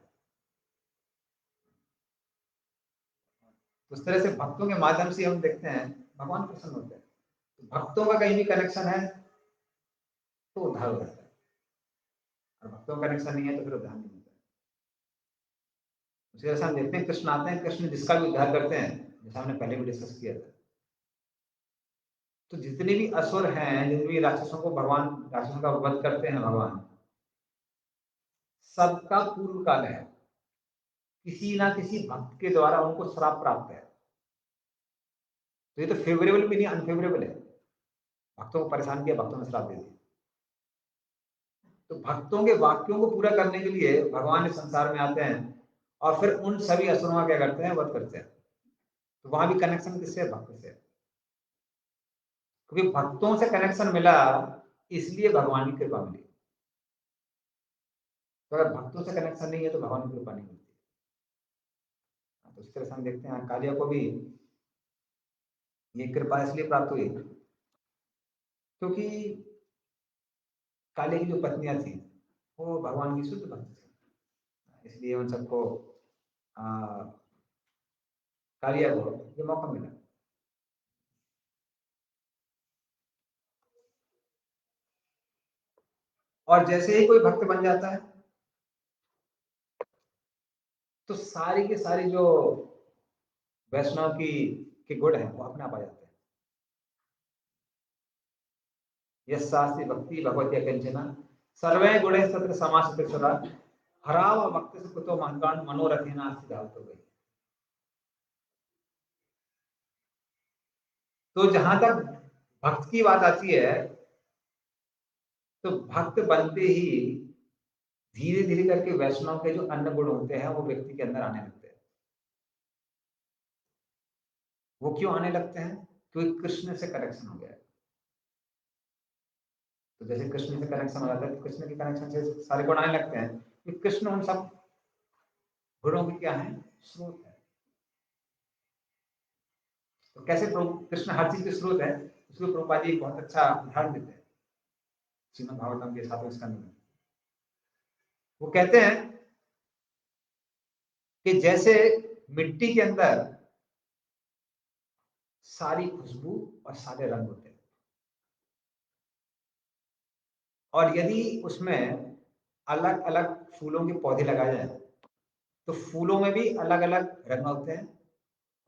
उस तरह से भक्तों के माध्यम से हम देखते हैं भगवान प्रसन्न होते हैं। तो भक्तों का कहीं भी कनेक्शन है तो उद्धार हो जाता है, और भक्तों का कनेक्शन नहीं है तो फिर उद्धार नहीं होता है। उसी तरह से हम देखते हैं कृष्ण आते हैं, कृष्ण जिसका भी उद्धार करते हैं, जैसा हमने पहले भी डिस्कस किया था। तो जितने भी असुर हैं, जितने भी राक्षसों को भगवान, राक्षसों का वध करते हैं भगवान, सबका पूर्व काल है, किसी ना किसी भक्त के द्वारा उनको श्राप प्राप्त है। तो ये तो फेवरेबल भी नहीं, अनफेवरेबल है। भक्तों को परेशान किया, भक्तों ने श्राप दे दिया। तो भक्तों के वाक्यों को पूरा करने के लिए भगवान इस संसार में आते हैं और फिर उन सभी असुरों का क्या करते हैं? वध करते हैं। तो वहां भी कनेक्शन किससे? भक्त से। क्योंकि भक्तों से कनेक्शन मिला इसलिए भगवान की कृपा मिली। तो अगर भक्तों से कनेक्शन नहीं है तो भगवान की कृपा नहीं मिलती। तो इस तरह से हम देखते हैं कालिया को भी ये कृपा इसलिए प्राप्त हुई क्योंकि कालिया की जो पत्नियां थी वो भगवान की शुद्ध भक्त थी, इसलिए उन सबको कालिया को ये मौका मिला। और जैसे ही कोई भक्त बन जाता है तो सारी की सारी जो वैष्णव की के गुण है वो अपने आप आ जाते हैं। यस शास्त्री भक्ति भगवती कंचना सर्वे गुणे सत्र समासित सदा हराव भक्त से कुतो महकान मनोरथेना सिद्धार्थ हो गई। तो जहां तक भक्त की बात आती है तो भक्त बनते ही धीरे धीरे करके वैष्णव के जो अन्य गुण होते हैं वो व्यक्ति के अंदर आने लगते हैं। वो क्यों आने लगते हैं? क्योंकि कृष्ण से कनेक्शन हो गया है। तो जैसे कृष्ण से कनेक्शन हो जाता है तो कृष्ण के कनेक्शन से सारे गुण आने लगते हैं, कि कृष्ण उन सब गुणों की क्या है? स्रोत है। तो कैसे कृष्ण हर चीज के स्रोत है, उसको प्रभुपाद जी बहुत अच्छा उदाहरण देते हैं श्रीमद् भागवतम के 7वें स्कंद में। वो कहते हैं कि जैसे मिट्टी के अंदर सारी खुशबू और सारे रंग होते हैं, और यदि उसमें अलग अलग फूलों के पौधे लगाए जाए तो फूलों में भी अलग अलग रंग होते हैं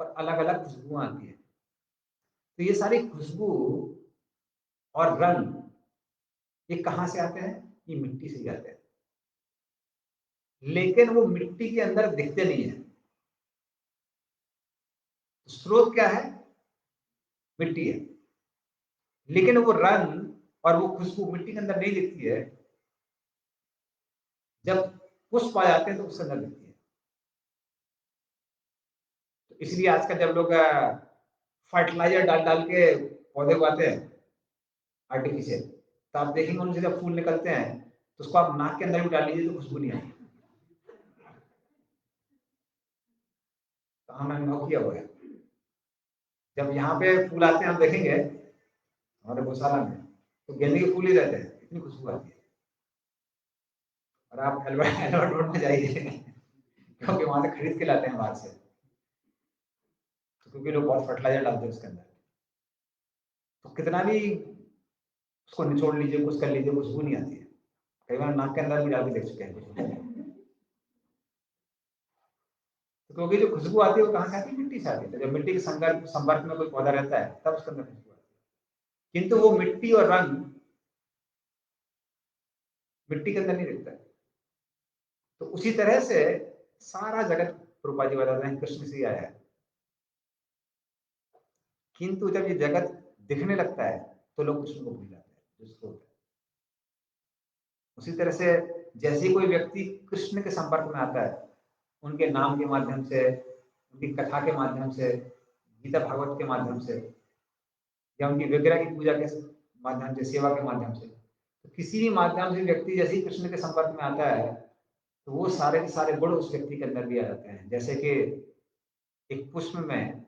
और अलग अलग खुशबुआं आती है। तो ये सारी खुशबू और रंग ये कहां से आते हैं? ये मिट्टी से ही आते हैं, लेकिन वो मिट्टी के अंदर दिखते नहीं है। तो स्रोत क्या है? मिट्टी है, लेकिन वो रंग और वो खुशबू मिट्टी के अंदर नहीं दिखती है। जब पुष्प आ जाते हैं तो उसके अंदर दिखती है। तो इसलिए आजकल जब लोग फर्टिलाइजर डाल डाल के पौधे उगाते हैं आर्टिफिशियल, तो आप देखेंगे उनसे जब फूल निकलते हैं तो उसको आप नाक के अंदर भी डाल लीजिए तो खुशबू नहीं आती। तो हमने अनुभव किया हुआ है। जब यहाँ पे फूल आते हैं, आप देखेंगे हमारे गौशाला में तो गेंदे के फूल ही रहते हैं, इतनी खुशबू आती है। और आप एल्बर्ट रोड में जाइए क्योंकि वहां से खरीद के लाते हैं बाहर से, तो क्योंकि लोग बहुत फर्टिलाइजर डालते हैं उसके अंदर। तो कितना भी उसको निचोड़ लीजिए, कुछ कर लीजिए, खुशबू नहीं आती है। कई बार नाक के अंदर भी डाल के देख चुके हैं। तो क्योंकि जो खुशबू आती है वो कहाँ से आती है? मिट्टी से आती है। तो जब मिट्टी के संपर्क में कोई पौधा रहता है तब उसके अंदर खुशबू आती है, किंतु वो मिट्टी और रंग मिट्टी के अंदर नहीं दिखता है। तो उसी तरह से सारा जगत, रूपा जी बताते हैं, कृष्ण से ही आया है। किंतु जब ये जगत दिखने लगता है तो लोग कृष्ण को भूल जाते हैं, जो स्रोत है। उसी तरह से जैसे ही कोई व्यक्ति कृष्ण के संपर्क में आता है, उनके नाम के माध्यम से, उनकी कथा के माध्यम से, गीता भागवत के माध्यम से, या उनकी विग्रह की पूजा के माध्यम से, सेवा के माध्यम से, तो किसी भी माध्यम से व्यक्ति जैसे ही कृष्ण के संपर्क में आता है तो वो सारे के सारे गुण उस व्यक्ति के अंदर भी आ जाते हैं। जैसे कि एक पुष्प में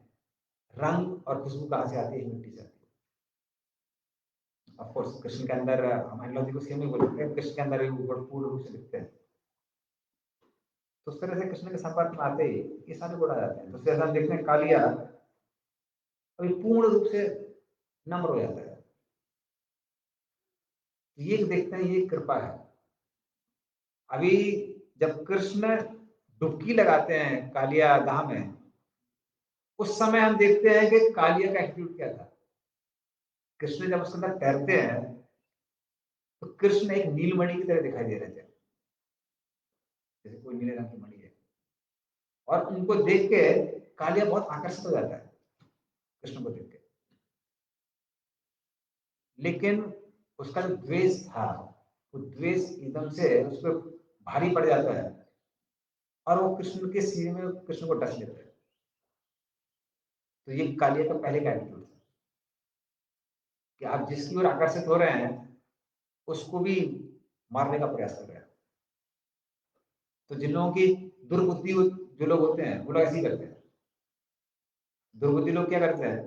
रंग और खुशबू कहाँ से आती है? मिट्टी से आती है। ऑफ कोर्स कृष्ण के अंदर हम एनालॉजी को सेम ही बोलते हैं, कृष्ण के अंदर भी वो गुण पूर्ण रूप से दिखते हैं। तो उस तरह से कृष्ण के संपर्क में आते ही ये सारे गुण आ जाते हैं। तो जैसे हम देखते हैं कालिया अभी पूर्ण रूप से नम्र हो जाता है। ये देखते हैं, ये कृपा है। अभी जब कृष्ण डुबकी लगाते हैं कालिया दाह में, उस समय हम देखते हैं कि कालिया का एटीट्यूड क्या था। कृष्ण जब उसके अंदर तैरते हैं तो कृष्ण एक नीलमणि की तरह दिखाई दे रहे थे, जैसे कोई नीले रंग की मणि है, और उनको देख के कालिया बहुत आकर्षित हो जाता है कृष्ण को देख के। लेकिन उसका जो द्वेष था, वो द्वेष एकदम से उस पर भारी पड़ जाता है और वो कृष्ण के सीने में कृष्ण को डस लेता है। तो ये कालिया का पहले का एटीट्यूड था कि आप जिसकी ओर आकर्षित हो रहे हैं उसको भी मारने का प्रयास कर रहे हैं। तो जिन लोगों की दुर्बुद्धि जो लोग होते हैं वो लोग ऐसे ही करते हैं। दुर्बुद्धि लोग क्या करते हैं?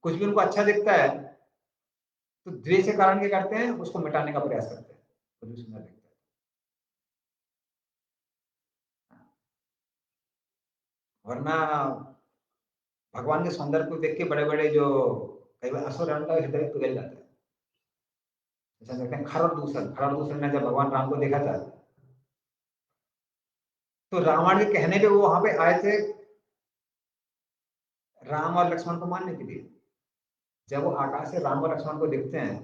कुछ भी उनको अच्छा दिखता है तो द्वेष के कारण क्या करते हैं? उसको मिटाने का प्रयास करते हैं, कुछ भी सुंदर दिखता है। वरना भगवान के सौंदर्य को देख के बड़े बड़े जो कई बार असुर का हृदय पिघल जाता है। जैसा देखते हैं खरदूषण ने जब भगवान राम को देखा था तो रावण के कहने पे वो वहां पे आए थे राम और लक्ष्मण को मारने के लिए। जब वो आकाश से राम और लक्ष्मण को देखते हैं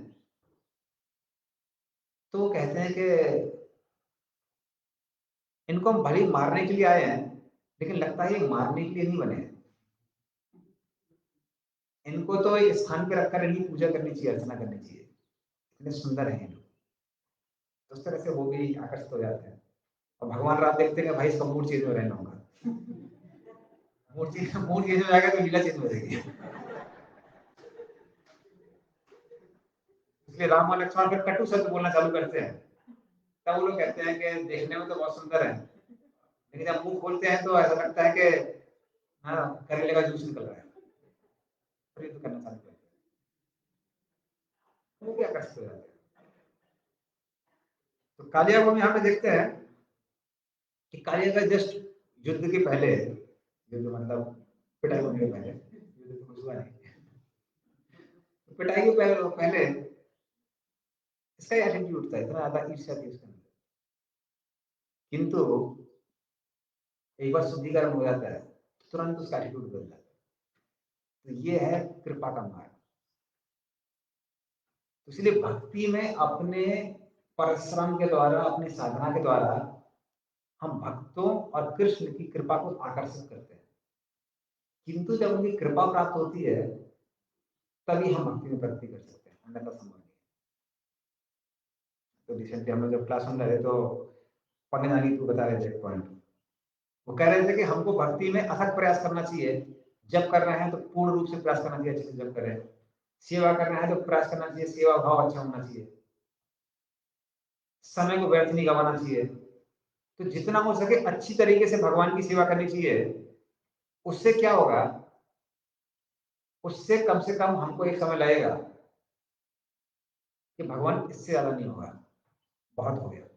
तो वो कहते हैं कि इनको हम भले ही मारने के लिए आए हैं, लेकिन लगता है ये मारने के लिए नहीं बने हैं। इनको तो एक स्थान पे रखकर इनकी पूजा करनी चाहिए, अर्चना करनी चाहिए, इतने सुंदर हैं ये लोग। तो उस तरह से वो भी आकर्षित हो जाते हैं। और भगवान राम देखते हैं भाई इसका मूड चेंज हो रहना होगा, मूड चेंज हो जाएगा तो लीला चेंज हो जाएगी। इसलिए राम और लक्ष्मण फिर कटु शब्द बोलना चालू करते हैं। तब वो लोग कहते हैं कि देखने में तो बहुत सुंदर है, लेकिन जब मुंह खोलते हैं तो ऐसा लगता है कि हाँ करेले का जूस निकल रहा है। फिर ये तो करना चालू करते हैं, वो भी आकर्षित हो जाते हैं। तो कालिया को हम यहाँ पे देखते हैं कि कालिया का जस्ट युद्ध के पहले, युद्ध मतलब पिटाई होने के पहले, युद्ध तो कुछ हुआ नहीं, तो पिटाई के पहले इसका एटीट्यूड था, इतना ज्यादा ईर्ष्या थी उसके अंदर। किंतु एक बार शुद्धिकरण हो जाता है तो तुरंत उसका एटीट्यूड बदल जाता है। तो ये है कृपा का मार्ग। तो इसलिए भक्ति में अपने परिश्रम के द्वारा, अपनी साधना के द्वारा हम भक्तों और कृष्ण की कृपा को आकर्षित करते हैं। किंतु जब उनकी कृपा प्राप्त होती है तभी हम भक्ति में प्रगति कर सकते हैं, अन्यथा संभव नहीं। तो रिसेंटली हम लोग जब क्लास सुन रहे थे तो पंडित नानी तू बता रहे थे एक पॉइंट, वो कह रहे थे कि हमको भक्ति में अथक प्रयास करना चाहिए। जब कर रहे हैं तो पूर्ण रूप से प्रयास करना चाहिए, अच्छे से जब करें। सेवा कर रहे हैं तो प्रयास करना चाहिए, सेवा भाव अच्छा होना चाहिए, समय को व्यर्थ नहीं गंवाना चाहिए। तो जितना हो सके अच्छी तरीके से भगवान की सेवा करनी चाहिए। उससे क्या होगा? उससे कम से कम हमको एक समय लगेगा कि भगवान इससे ज्यादा नहीं होगा, बहुत हो गया,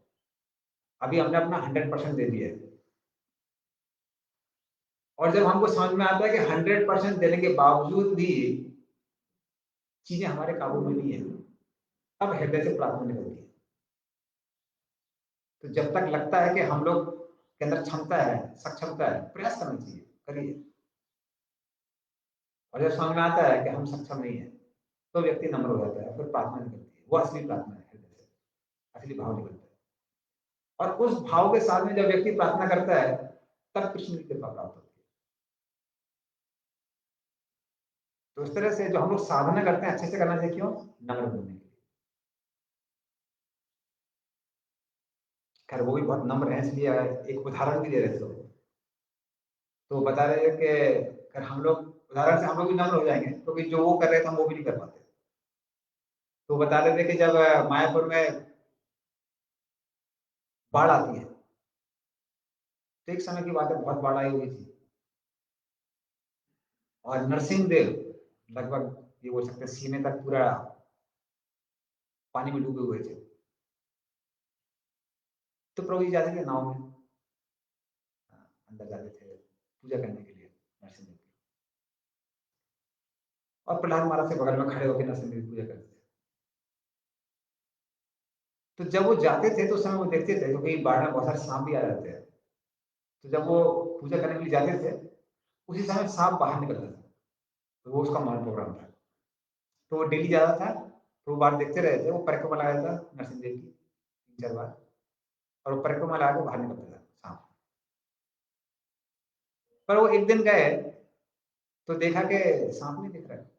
अभी हमने अपना 100% दे दिया है। और जब हमको समझ में आता है कि 100% देने के बावजूद भी चीजें हमारे काबू में नहीं है, तब हृदय से प्रार्थना निकलती है। तो जब तक लगता है कि हम लोग के अंदर क्षमता है, सक्षमता है, प्रयास करना चाहिए, करिए। और जब समझ में आता है कि हम सक्षम नहीं है, तो व्यक्ति नम्र हो जाता है, फिर प्रार्थना निकलती है। वो असली प्रार्थना है, हृदय से असली भाव निकलता है। और उस भाव के साथ में जब व्यक्ति प्रार्थना करता है, तब कृष्ण की कृपा प्राप्त होती है। तो इस तरह से जो हम लोग साधना करते हैं, अच्छे से करना चाहिए। क्यों? नम्र बनने के लिए। खैर वो भी बहुत नम्र है, इसलिए एक उदाहरण भी दे रहे थे वो। तो बता रहे थे कि अगर हम लोग उदाहरण से हम लोग भी नम्र हो जाएंगे, क्योंकि जो वो कर रहे थे हम वो भी नहीं कर पाते। तो बता रहे थे कि जब मायापुर में बाढ़ आती है, तो एक समय की बात है, बहुत बाढ़ आई हुई थी और नरसिंह देव लगभग ये बोल सकते हैं सीने तक पूरा पानी में डूबे हुए थे। तो प्रभु जी जाते थे नाव में, अंदर जाते थे पूजा करने के लिए नरसिंह देव की। और प्रहलाद महाराज के बगल में खड़े होकर नरसिंह देव की पूजा करते थे। तो जब वो जाते थे तो उस समय वो देखते थे, क्योंकि बाढ़ में बहुत सारे सांप भी आ जाते हैं। तो जब वो पूजा करने के लिए जाते थे, उसी समय सांप बाहर निकलता था। तो वो उसका मान प्रोग्राम था। तो वो डेली जाता था, तो वो बार देखते रहे थे। वो परिक्रमा लगाया था नरसिंह देव की 3-4 बार, और वो परिक्रमा लगा के बाहर निकलता था सांप। पर वो एक दिन गए तो देखा कि सांप नहीं दिख रहा है।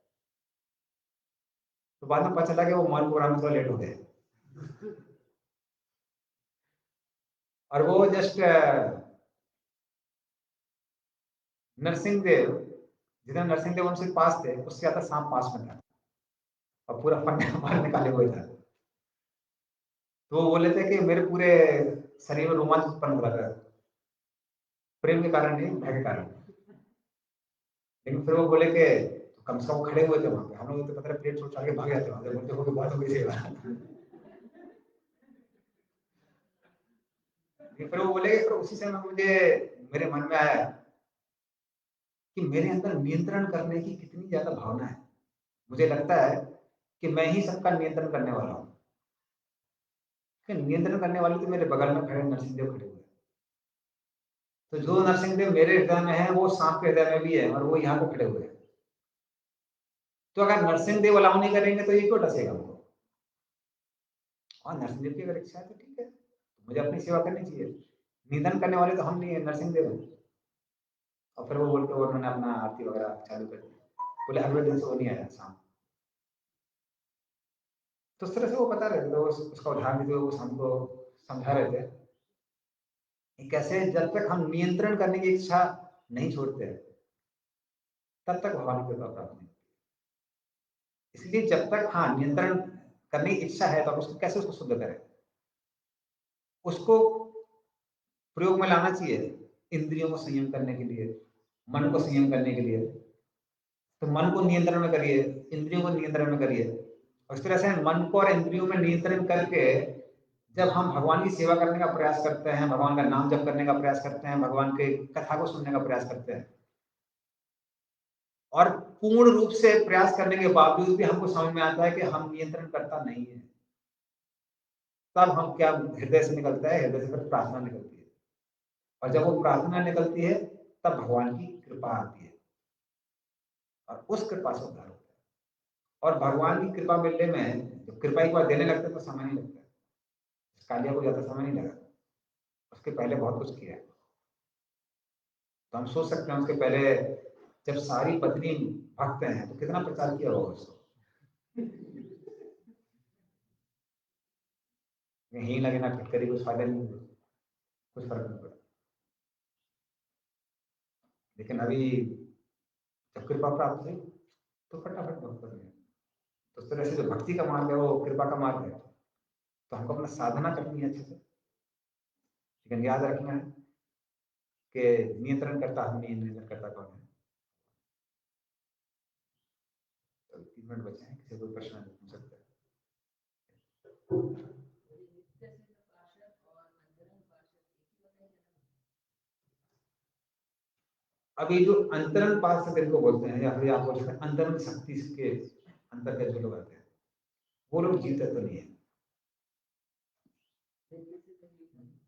तो बाद में पता चला कि वो मान प्रोग्राम में थोड़ा लेट हो गए। और वो जस्ट नरसिंह देव, जितना नरसिंह देव उनसे पास थे, उससे ज्यादा सांप पास में था और पूरा फंडा बाहर निकाले हुए था। तो वो बोले थे कि मेरे पूरे शरीर में रोमांच उत्पन्न हो रहा था, प्रेम के कारण नहीं, भय के कारण। लेकिन फिर वो बोले कि तो कम से कम खड़े हुए थे वहां पे, हम लोग तो पता है प्लेट छोड़ के भाग जाते वहां से, बोलते हो कि बात हो गई थी। फिर वो बोले, फिर उसी समय मुझे मेरे मन में आया कि मेरे अंदर नियंत्रण करने की कितनी ज्यादा भावना है। मुझे लगता है कि मैं ही सबका नियंत्रण करने वाला हूँ। नियंत्रण करने वाले तो मेरे बगल में खड़े नरसिंह देव खड़े हुए हैं। तो जो नरसिंह देव मेरे हृदय में है, वो सांप के हृदय में भी है, और वो यहाँ पे खड़े हुए हैं। तो अगर नरसिंह देव अलाउ नहीं करेंगे तो ये क्यों डसेगा हमको? और नरसिंह देव की अगर इच्छा है तो ठीक है, तो मुझे अपनी सेवा करनी चाहिए। निधन करने वाले तो हम नहीं है, नरसिंह देव है। और फिर वो बोलते वो उन्होंने अपना आरती वगैरह चालू कर दी। बोले अगले दिन से वो नहीं आया शाम। तो उस तरह से वो बता रहे थे, तो उसका उदाहरण देते हुए वो हमको समझा रहे थे कि कैसे जब तक हम नियंत्रण करने की इच्छा नहीं छोड़ते तब तक भगवान की कृपा प्राप्त नहीं। इसलिए जब तक हाँ नियंत्रण करने की इच्छा है, तो आप उसको कैसे उसको शुद्ध करें, उसको प्रयोग में लाना चाहिए। इंद्रियों को संयम करने के लिए, मन को संयम करने के लिए, तो मन को नियंत्रण में करिए, इंद्रियों को नियंत्रण में करिए। और इस तरह से मन को और इंद्रियों में नियंत्रण करके जब हम भगवान की सेवा करने का प्रयास करते हैं, भगवान का नाम जप करने का प्रयास करते हैं, भगवान के कथा को सुनने का प्रयास करते हैं, और पूर्ण रूप से प्रयास करने के बावजूद भी हमको समझ में आता है कि हम नियंत्रण करता नहीं है, तब हम क्या हृदय से निकलता है, हृदय से फिर प्रार्थना निकलती है। और जब वो प्रार्थना निकलती है, तब भगवान की कृपा आती है, और उस कृपा से उद्धार होता है। और भगवान की कृपा मिलने में, जब कृपा एक बार देने लगते हैं तो समय नहीं लगता है। कालिया को ज्यादा समय नहीं लगा, उसके पहले बहुत कुछ किया है। तो हम सोच सकते हैं उसके पहले जब सारी पत्नी भक्त हैं तो कितना प्रचार किया होगा उसको। यही लगे ना फिटकरी, कुछ फायदा नहीं हुआ, कुछ फर्क नहीं पड़ा। लेकिन अभी जब कृपा प्राप्त हुई तो फटाफट भक्त बन गए। तो इस तरह से जो भक्ति का मार्ग है वो कृपा का मार्ग है। तो हमको अपना साधना करनी है अच्छे से, लेकिन याद रखना है कि नियंत्रण करता हम नहीं, नियंत्रण करता कौन है। तो 3 मिनट बचे हैं, किसी कोई प्रश्न पूछ सकते हैं। अभी जो अंतरंग पार्षद इनको बोलते हैं, या फिर आप बोल सकते हैं अंतरंग शक्ति के अंतर्गत जो लोग आते हैं वो लोग जीव तत्व नहीं है।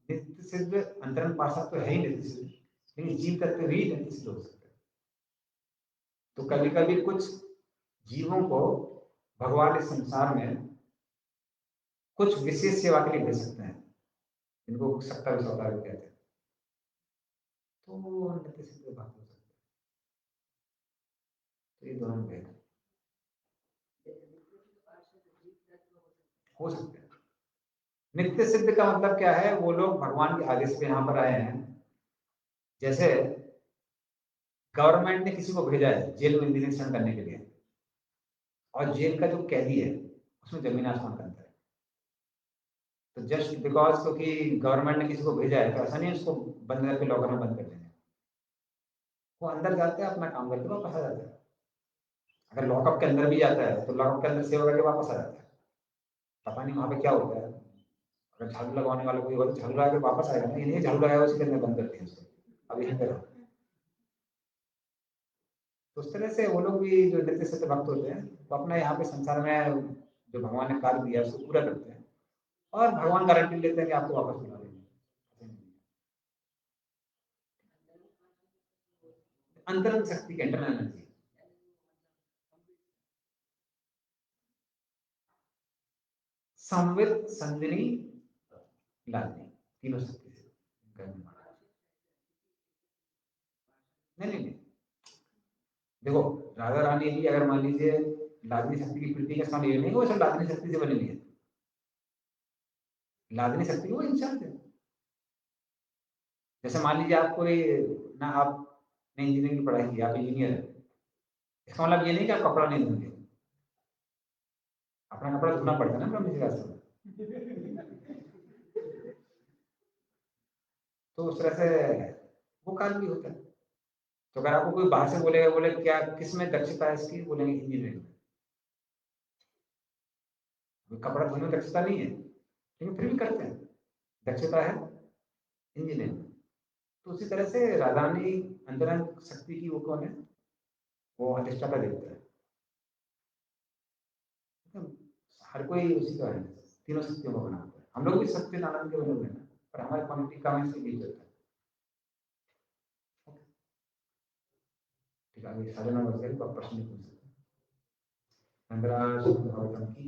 नित्य सिद्ध अंतरंग पार्षद तो है ही नित्य सिद्ध, लेकिन जीव तत्व भी नित्य सिद्ध हो सकते हैं। तो कभी कभी कुछ जीवों को भगवान इस संसार में कुछ विशेष सेवा के लिए भेज सकते हैं, इनको सत्ता विसौता भी कहते हैं, तो नित्य सिद्ध भक्त हो सकते हैं। तो ये दोनों भेद हो सकते हैं। नित्य सिद्ध का मतलब क्या है? वो लोग भगवान के आदेश पे यहाँ पर आए हैं। जैसे गवर्नमेंट ने किसी को भेजा है जेल में निरीक्षण करने के लिए, और जेल का जो कैदी है उसमें जमीन आसमान का अंतर है। तो जस्ट बिकॉज क्योंकि गवर्नमेंट ने किसी को भेजा है तो ऐसा नहीं उसको बंद करके लॉकर में बंद कर देंगे। वो अंदर जाते हैं, अपना काम करके वापस आ जाते हैं। अगर लॉकअप के अंदर भी जाता है तो लॉकअप के अंदर सेवा करके वापस आ जाता है। पता नहीं वहां पे क्या होता है। अगर झाड़ू लगाने वाला कोई होगा तो झाड़ू लगा के वापस आएगा ना, ये नहीं झाड़ू लगाया उसी के अंदर बंद करते हैं उसको, अब यहीं पे रहो। तो उस तरह से वो लोग भी जो नित्य सिद्ध भक्त होते हैं वो अपना यहाँ पे संसार में जो भगवान ने कार्य दिया है उसको पूरा करते हैं, और भगवान गारंटी लेते हैं कि आपको वापस बुला लेंगे। अंतरंग शक्ति के इंटरनल एनर्जी, संवित, संदिनी, लादनी, तीनों शक्ति से नहीं नहीं नहीं। देखो राधा रानी भी अगर मान लीजिए लादनी शक्ति की प्रीति के स्थान ये नहीं वो सब लादनी शक्ति से बनी हुई है। लादनी शक्ति वो इंसान थे। जैसे मान लीजिए आप कोई ना, आपने इंजीनियरिंग की पढ़ाई की, आप इंजीनियर है, इसका मतलब ये नहीं कि आप कपड़ा नहीं धोएंगे, अपना कपड़ा धोना पड़ता है ना ब्रह्म जिज्ञासा में। तो उस तरह से वो कार्य भी होता है। तो अगर आपको कोई बाहर से बोलेगा, बोले क्या किस में दक्षता है इसकी, बोलेंगे इंजीनियरिंग में। कपड़ा धोने में दक्षता नहीं है लेकिन फिर भी करते हैं, दक्षता है इंजीनियरिंग में। तो उसी तरह से राधानी अंतरंग शक्ति की वो कौन है, वो अधिष्ठाता देवता है। हर कोई उसी का है, तीनों शक्तियों को बना होता है। हम लोग भी सत्य नारायण के बने हुए हैं, पर हमारे क्वालिटी काम इससे बीच होता है। ठीक है, अभी 9:30 बज गए तो आप प्रश्न नहीं पूछ सकते। नंदराज भागवतम की